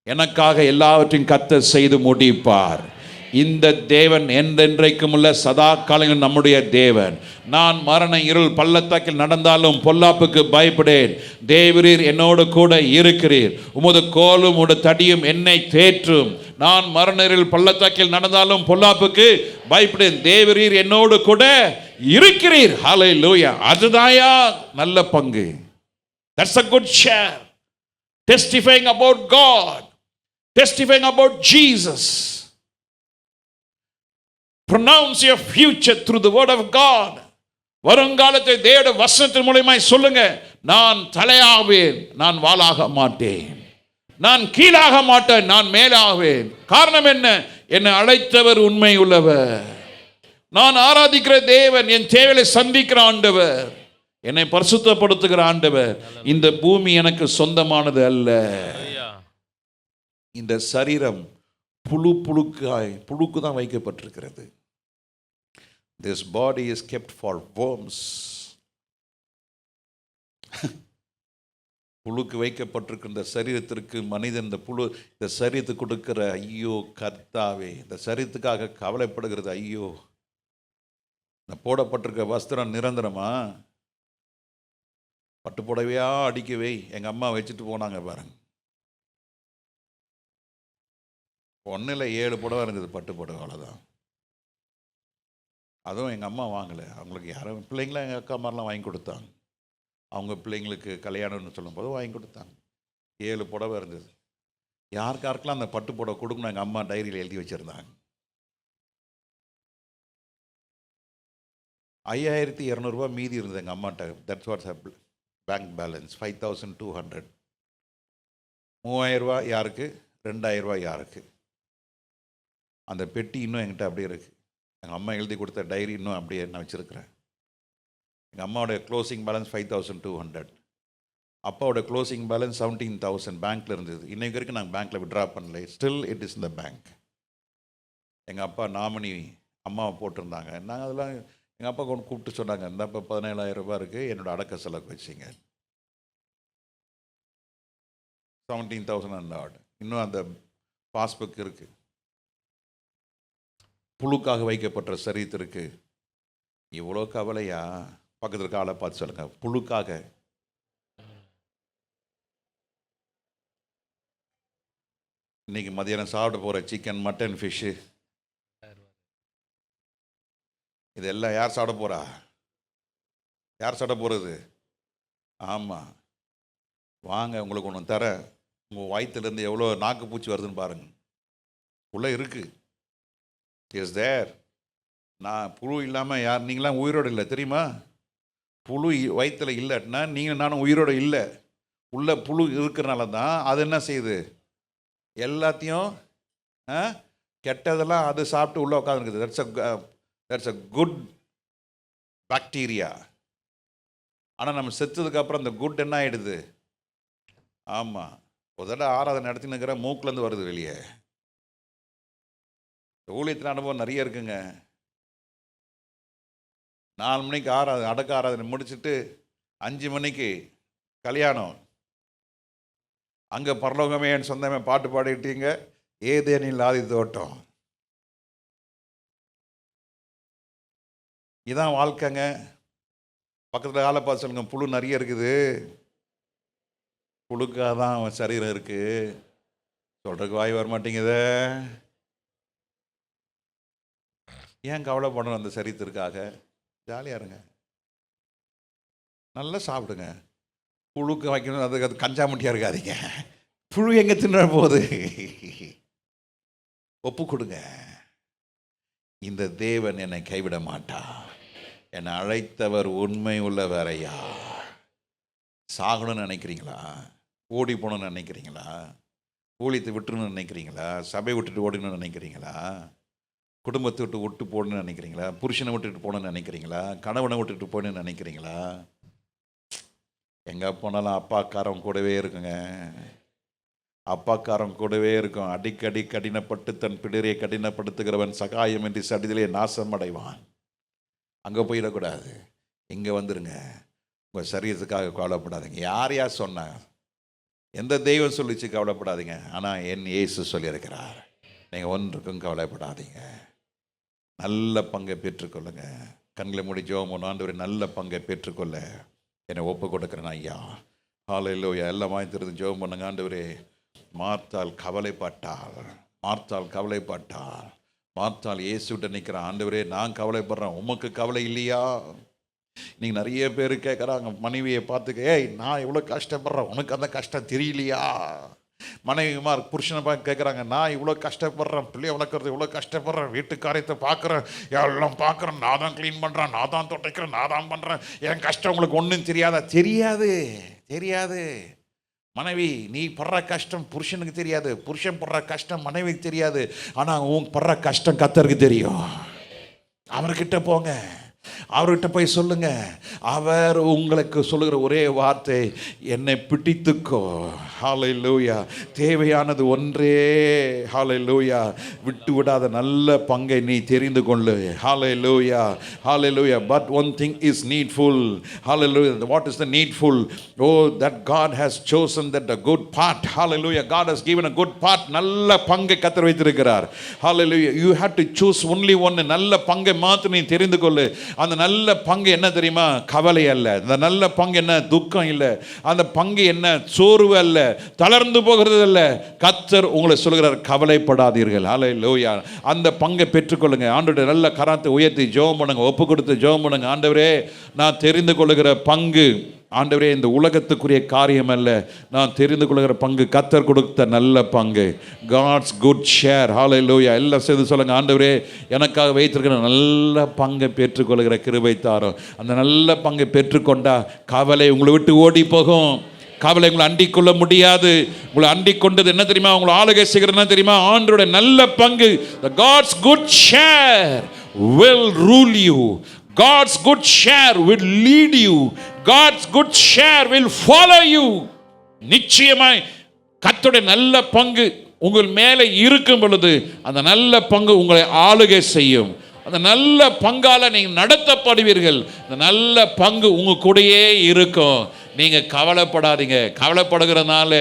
எனக்காக எல்லாவற்றையும் கர்த்தர் செய்து முடிப்பார். இந்த தேவன் என்றென்றைக்கும் உள்ள சதா காலங்கள் நம்முடைய தேவன். நான் மரண இருள் பள்ளத்தாக்கில் நடந்தாலும் பொல்லாப்புக்கு பயப்படேன், தேவரீர் என்னோடு கூட இருக்கிறீர், உமது கோலும் உமது தடியும் என்னை தேற்றும். நான் மரண இருள் பள்ளத்தாக்கில் நடந்தாலும் பொல்லாப்புக்கு பயப்படேன், தேவரீர் என்னோடு கூட இருக்கிறீர். ஹல்லேலூயா. அதுதாயா நல்ல பங்கு. That's a good share. Testifying about God, testifying about Jesus. Pronounce your future through the word of God. வருங்காலத்தை தேவ வசனத்தின் மூலமாய் சொல்லுங்க. நான் தலையாவேன், நான் வாளாக மாட்டேன், நான் கீழாக மாட்டேன், நான் மேலாவேன். காரணம் என்ன? என்னை அழைத்தவர் உண்மை உள்ளவர், நான் ஆராதிக்கிற தேவன், என் தேவையை சந்திக்கிற ஆண்டவர், என்னை பரிசுத்தப்படுத்துகிற ஆண்டவர். இந்த பூமி எனக்கு சொந்தமானது அல்ல. இந்த சரீரம் புழுக்கு தான் வைக்கப்பட்டிருக்கிறது. This body is kept for worms. புழுக்கு வைக்கப்பட்டிருக்கிற இந்த சரீரத்திற்கு மனிதன் இந்த சரீரத்துக்கு கொடுக்கிற ஐயோ கர்த்தாவே, இந்த சரீரத்துக்காக கவலைப்படுகிறது. ஐயோ, இந்த போடப்பட்டிருக்க வஸ்திரம் நிரந்தரமா? பட்டு புடவையா அடிக்கவே எங்கள் அம்மா வச்சுட்டு போனாங்க பாருங்க. ஒன்றில் 7 புடவை இருந்தது, பட்டு புடவை, அவ்வளோதான். அதுவும் எங்கள் அம்மா வாங்கலை, அவங்களுக்கு யாரும் பிள்ளைங்களாம் எங்கள் அக்கா மாதிரிலாம் வாங்கி கொடுத்தாங்க. அவங்க பிள்ளைங்களுக்கு கல்யாணம்னு சொல்லும்போது வாங்கி கொடுத்தாங்க. 7 புடவை இருந்தது. யாருக்காருக்கெல்லாம் அந்த பட்டு புடவை கொடுக்கணும் எங்கள் அம்மா டைரியில் எழுதி வச்சுருந்தாங்க. 5200 மீதி இருந்தது எங்கள் அம்மாட்ட. That's watts bank balance 5200. 3000 யாருக்கு, 2000 யாருக்கு. அந்த பெட்டி இன்னும் என்கிட்ட அப்படியே இருக்குது. எங்கள் அம்மா எழுதி கொடுத்த டைரி இன்னும் அப்படியே நான் வச்சுருக்கிறேன். எங்கள் அம்மாவோடைய க்ளோசிங் பேலன்ஸ் 5200. அப்பாவோட க்ளோசிங் பேலன்ஸ் 17,000 பேங்க்கில் இருந்தது. இன்றைக்கு வரைக்கும் நாங்கள் பேங்க்கில் விட்ரா பண்ணல. ஸ்டில் இட் இஸ் இந்த பேங்க். எங்கள் அப்பா நாமினி அம்மாவை போட்டிருந்தாங்க. நாங்கள் அதெல்லாம் எங்கள் அப்பா கொண்டு கூப்பிட்டு சொன்னாங்க, இந்த அப்போ 17,000 இருக்குது, என்னோடய அடக்க செலவுக்கு வச்சிங்க. 17,000 அந்த ஆர்டு இன்னும் அந்த பாஸ்புக் இருக்குது. புழுக்காக வைக்கப்பட்ட சரித்திருக்கு. இவ்வளோ கவலையா? பக்கத்தில் இருக்க ஆளை பார்த்து சொல்லுங்கள், புழுக்காக. இன்னைக்கு மதியானம் சாப்பிட போகிற சிக்கன், மட்டன், ஃபிஷ்ஷு, இதெல்லாம் யார் சாப்பிட போகிறா? யார் சாப்பிட போகிறது? ஆமாம், வாங்க உங்களுக்கு ஒன்று தரேன். உங்கள் வயிற்றுலேருந்து எவ்வளோ நாக்கு பூச்சி வருதுன்னு பாருங்கள். உள்ளே இருக்குது. Is there. நான் புழு இல்லாமல் யார், நீங்களாம் உயிரோடு இல்லை தெரியுமா? புழு வயிற்றில் இல்லைன்னா நீங்கள் நானும் உயிரோடு இல்லை. உள்ள புழு இருக்கிறனால தான் அது என்ன செய்யுது, எல்லாத்தையும் கெட்டதெல்லாம் அது சாப்பிட்டு உள்ளே உட்காந்துருக்குது. That's a good bacteria. ஆனால் நம்ம செத்ததுக்கப்புறம் அந்த குட் என்ன ஆகிடுது? ஆமாம், ஒரு தடவை ஆராதனை நடத்தினுக்கிற மூக்கிலேருந்து வருது வெளியே. ஊழியத்தின் அனுபவம் நிறைய இருக்குங்க. 4 மணிக்கு அடக்க ஆராதனை முடிச்சுட்டு 5 மணிக்கு கல்யாணம். அங்கே பரலோகமே என் சொந்தமே பாட்டு பாடிட்டீங்க, ஏதேனில் ஆதி தோட்டம். இதான் வாழ்க்கைங்க. பக்கத்தில் ஆளை பார்த்து சொல்லுங்க, புழு நிறைய இருக்குது. புழுக்காக தான் அவன் சரீரம் இருக்குது. சொல்கிறதுக்கு வாய் வர மாட்டேங்குதே. ஏன் கவலைப்படணும் அந்த சரித்திற்காக? ஜாலியாக இருங்க, நல்லா சாப்பிடுங்க. புழுக்கு வைக்கணும், அது கஞ்சாமட்டியாக இருக்காதீங்க. புழு எங்கே தின்ன போகுது? ஒப்பு கொடுங்க. இந்த தேவன் என்னை கைவிட மாட்டா. என்னை அழைத்தவர் உண்மை உள்ளவரையா. சாகணும்னு நினைக்கிறீங்களா? ஓடி போகணும்னு நினைக்கிறீங்களா? ஊழியத்தை விட்டுணும்னு நினைக்கிறீங்களா? சபை விட்டுட்டு ஓடணும்னு நினைக்கிறீங்களா? குடும்பத்தை விட்டு போடணும்னு நினைக்கிறீங்களா? புருஷனை விட்டுட்டு போகணும்னு நினைக்கிறீங்களா? கணவனை விட்டுட்டு போகணும்னு நினைக்கிறீங்களா? எங்கே போனாலும் அப்பாக்காரன் கூடவே இருக்குங்க. அப்பாக்காரன் கூடவே இருக்கும். அடிக்கடி கடினப்பட்டு தன் பிடரியை கடினப்படுத்துகிறவன் சகாயம் என்று சடிதிலே நாசம் அடைவான். அங்கே போயிடக்கூடாது. இங்கே வந்துடுங்க. உங்கள் சரீரத்துக்காக கவலைப்படாதீங்க. யார் சொன்னாங்க? எந்த தெய்வம் சொல்லிச்சு கவலைப்படாதீங்க. ஆனால் என் இயேசு சொல்லியிருக்கிறார், நீங்கள் ஒன்றுக்கும் கவலைப்படாதீங்க. நல்ல பங்கை பெற்றுக்கொள்ளுங்க. கண்களை மூடி ஜெபம் பண்ணுவோம். ஆண்டவரே, நல்ல பங்கை பெற்றுக்கொள்ள என்னை ஒப்பு கொடுக்குறேன் ஐயா. ஹல்லேலூயா. எல்லாம் வாய்த்திருந்து ஜெபம் பண்ணுங்க. ஆண்டவரே, மார்த்தாள் கவலைப்பட்டாள். மார்த்தாள் இயேசுகிட்ட நிற்கிறான். ஆண்டவரே, நான் கவலைப்படுறேன், உமக்கு கவலை இல்லையா? நீங்கள் நிறைய பேர் கேட்குறாங்க மனைவியை பார்த்துக்க, ஏய் நான் எவ்வளோ கஷ்டப்படுறேன், உனக்கு அந்த கஷ்டம் தெரியலையா? மனைவிமார் புருஷனை பார்த்து கேட்குறாங்க, நான் இவ்வளோ கஷ்டப்படுறேன், பிள்ளைய வளர்க்குறது இவ்வளோ கஷ்டப்படுறேன், வீட்டு காரியத்தை பார்க்குறேன், எல்லாம் பார்க்குறேன், நான் தான் க்ளீன் பண்ணுறேன், நான் தான் துடைக்கிறேன், நான் தான் பண்ணுறேன், என் கஷ்டம் உங்களுக்கு ஒன்றும் தெரியாதா? தெரியாது. மனைவி, நீ படுற கஷ்டம் புருஷனுக்கு தெரியாது, புருஷன் படுற கஷ்டம் மனைவிக்கு தெரியாது. ஆனால் உன் படுற கஷ்டம் கர்த்தருக்கு தெரியும். அவர்கிட்ட போங்க, அவர்கிட்ட போய் சொல்லுங்க. அவர் உங்களுக்கு சொல்லுகிற ஒரே வார்த்தை, என்னை பிடித்துக்கோ. ஹல்லேலூயா. தேவையானது ஒன்றே. ஹல்லேலூயா. விட்டு விடாத நல்ல பங்கை நீ தெரிந்து கொள்ளு. ஹல்லேலூயா. But one thing is needful. Hallelujah. What is the needful? Oh, that God has chosen that a good part. Hallelujah. God has given a good part. நல்ல பங்கை கர்த்தர் வைத்திருக்கிறார். Hallelujah. You have to choose only one. நல்ல பங்கை மாத்திரம் நீ தெரிந்து கொள்ளு. அந்த நல்ல பங்கு என்ன தெரியுமா? கவலை அல்ல. அந்த நல்ல பங்கு என்ன? துக்கம் இல்லை. அந்த பங்கு என்ன? சோர்வு அல்ல, தளர்ந்து போகிறது அல்ல. கர்த்தர் உங்களை சொல்கிறார், கவலைப்படாதீர்கள். ஹல்லேலூயா. அந்த பங்கை பெற்றுக்கொள்ளுங்க. ஆண்டவருடைய நல்ல கரத்தை உயர்த்தி ஜெபம் பண்ணுங்க, ஒப்பு கொடுத்து ஜெபம் பண்ணுங்க. ஆண்டவரே, நான் தெரிந்து கொள்ளுகிற பங்கு ஆண்டவரே இந்த உலகத்துக்குரிய காரியம் அல்ல, நான் தெரிந்து கொள்கிற பங்கு கர்த்தர் கொடுத்த நல்ல பங்கு, காட்ஸ் குட் ஷேர். ஹல்லேலூயா. எல்லாம் சேர்ந்து சொல்லுங்க, ஆண்டவரே எனக்காக வைத்திருக்கிற நல்ல பங்கை பெற்றுக்கொள்கிற கிருபை தாரும். அந்த நல்ல பங்கை பெற்றுக்கொண்டா கவலை உங்களை விட்டு ஓடி போகும். கவலை உங்களை அண்டிக் கொள்ள முடியாது. உங்களை அண்டிக் கொண்டது என்ன தெரியுமா? உங்களை ஆளுகை செய்கிறது என்ன தெரியுமா? ஆண்டவருடைய நல்ல பங்கு. The God's good share will rule you. God's good share will lead you. God's good share will follow you. நிச்சயமாய் கர்த்தருடைய நல்ல பங்கு உங்கள் மேலே இருக்கும் பொழுது அந்த நல்ல பங்கு உங்களை ஆளுகை செய்யும். அந்த நல்ல பங்கால நீங்கள் நடத்தப்படுவீர்கள். அந்த நல்ல பங்கு உங்க கூடயே இருக்கும். நீங்க கவலைப்படாதீங்க. கவலைப்படுகிறதுனால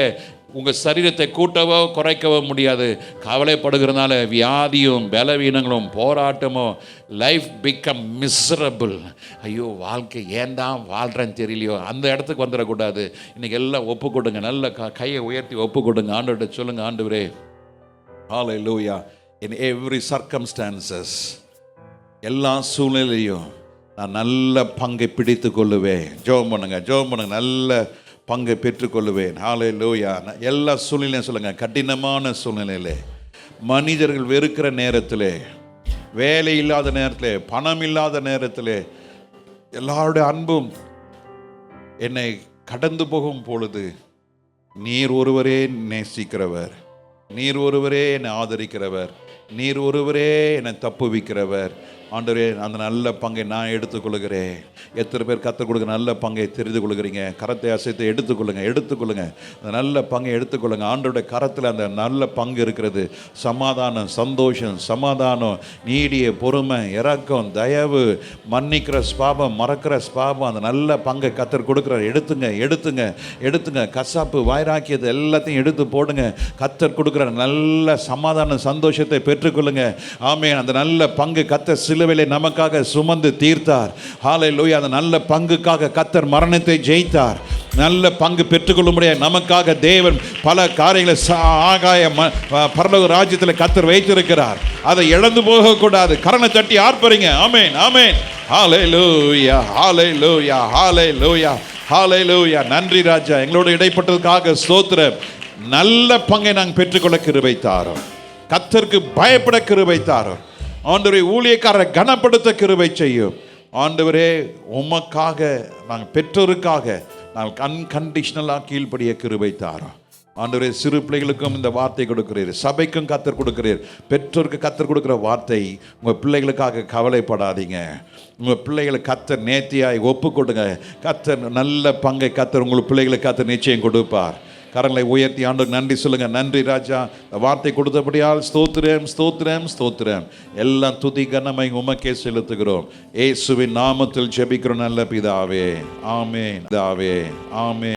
உங்கள் சரீரத்தை கூட்டவோ குறைக்கவோ முடியாது. கவலைப்படுகிறதுனால வியாதியும் பலவீனங்களும் போராட்டமும், லைஃப் பிகம் மிசரபிள். ஐயோ வாழ்க்கை ஏன் தான் வாழ்கிறேன்னு தெரியலையோ, அந்த இடத்துக்கு வந்துடக்கூடாது. இன்றைக்கி எல்லாம் ஒப்பு கொடுங்க. நல்ல கையை உயர்த்தி ஒப்பு கொடுங்க. ஆண்டவர்கிட்ட சொல்லுங்கள், ஆண்டவரே ஹல்லேலூயா, இன் எவ்ரி சர்க்கம்ஸ்டான்சஸ், எல்லா சூழ்நிலையும் நான் நல்ல பங்கை பிடித்து கொள்ளுவேன். ஜெபம் பண்ணுங்க, ஜெபம் பண்ணுங்க. நல்ல பங்கை பெற்றுக்கொள்ளுவேன். ஹல்லேலூயா. எல்லா சூழ்நிலையும் சொல்லுங்கள். கடினமான சூழ்நிலையிலே, மனிதர்கள் வெறுக்கிற நேரத்தில், வேலை இல்லாத நேரத்தில், பணம் இல்லாத நேரத்தில், எல்லாருடைய அன்பும் என்னை கடந்து போகும் பொழுது, நீர் ஒருவரே நேசிக்கிறவர், நீர் ஒருவரே என்னை ஆதரிக்கிறவர், நீர் ஒருவரே என்னை தப்புவிக்கிறவர். ஆண்டவரே, அந்த நல்ல பங்கை நான் எடுத்துக்கொள்கிறேன். எத்தனை பேர் கற்றுக் கொடுக்குற நல்ல பங்கை தெரிந்து கொள்கிறீங்க? கரத்தை அசைத்து எடுத்துக்கொள்ளுங்க, எடுத்துக்கொள்ளுங்க. அந்த நல்ல பங்கை எடுத்துக்கொள்ளுங்க. ஆண்டவருடைய கரத்தில் அந்த நல்ல பங்கு இருக்கிறது. சமாதானம், சந்தோஷம், சமாதானம், நீடிய பொறுமை, இரக்கம், தயவு, மன்னிக்கிற ஸ்பாபம், மறக்கிற ஸ்பாபம், அந்த நல்ல பங்கை கர்த்தர் கொடுக்குறார். எடுத்துங்க, எடுத்துங்க, எடுத்துங்க. கசாப்பு, வைராக்கியத்தை எல்லாத்தையும் எடுத்து போடுங்க. கர்த்தர் கொடுக்குற நல்ல சமாதான சந்தோஷத்தை பெற்றுக்கொள்ளுங்க. ஆமென். அந்த நல்ல பங்கு கர்த்தர் சிலுவையிலே நமக்காக சுமந்து தீர்த்தார். ஹல்லேலூயா. அந்த நல்ல பங்குக்காக கர்த்தர் மரணத்தை ஜெயித்தார். நல்ல பங்கு பெற்றுக்கொள்ள முடியாது. நமக்காக தேவன் பல காரியங்களை ஆகாய பரலோக ராஜ்யத்தில் கர்த்தர் வைத்திருக்கிறார். அதை இழந்து போகக்கூடாது. கரணை தட்டி ஆர்ப்பரிங்க. ஆமென், ஆமென். ஹல்லேலூயா, ஹல்லேலூயா, ஹல்லேலூயா, ஹல்லேலூயா. நன்றி ராஜா, எங்களோடு இடைப்பட்டதுக்காக ஸ்தோத்திரம். நல்ல பங்கை நாங்கள் பெற்றுக்கொள்ள கிருபை தாரோம். கர்த்தருக்கு பயப்பட கிருபை தாரோம். ஆண்டவரே, ஊழியக்காரரை கனப்படுத்த கிருபை செய்யும். ஆண்டவரே, உமக்காக நாங்கள் பெற்றோருக்காக நாங்கள் அன்கண்டிஷனலாக கீழ்ப்படிய கிருபை தாரோம். ஆண்டவரே, சிறு பிள்ளைகளுக்கும் இந்த வார்த்தை கொடுக்கிறீர், சபைக்கும் கர்த்தர் கொடுக்கிறீர், பெற்றோருக்கு கர்த்தர் கொடுக்குற வார்த்தை. உங்கள் பிள்ளைகளுக்காக கவலைப்படாதீங்க. உங்கள் பிள்ளைகளை கர்த்தர் நேர்த்தியாய் ஒப்பு கொடுங்க. கர்த்தர் நல்ல பங்கை கர்த்தர் உங்கள் பிள்ளைகளுக்கு கர்த்தர் நிச்சயம் கொடுப்பார். கரங்களை உயர்த்தி ஆண்டவருக்கு நன்றி சொல்லுங்க. நன்றி ராஜா, வார்த்தை கொடுத்தபடியால் ஸ்தோத்திரம், ஸ்தோத்திரம், ஸ்தோத்திரம். எல்லாம் துதி கனமை உமக்கே செலுத்துகிறோம். இயேசுவின் நாமத்தில் ஜெபிக்கிறோம் நல்ல பிதாவே. ஆமென், பிதாவே. ஆமென்.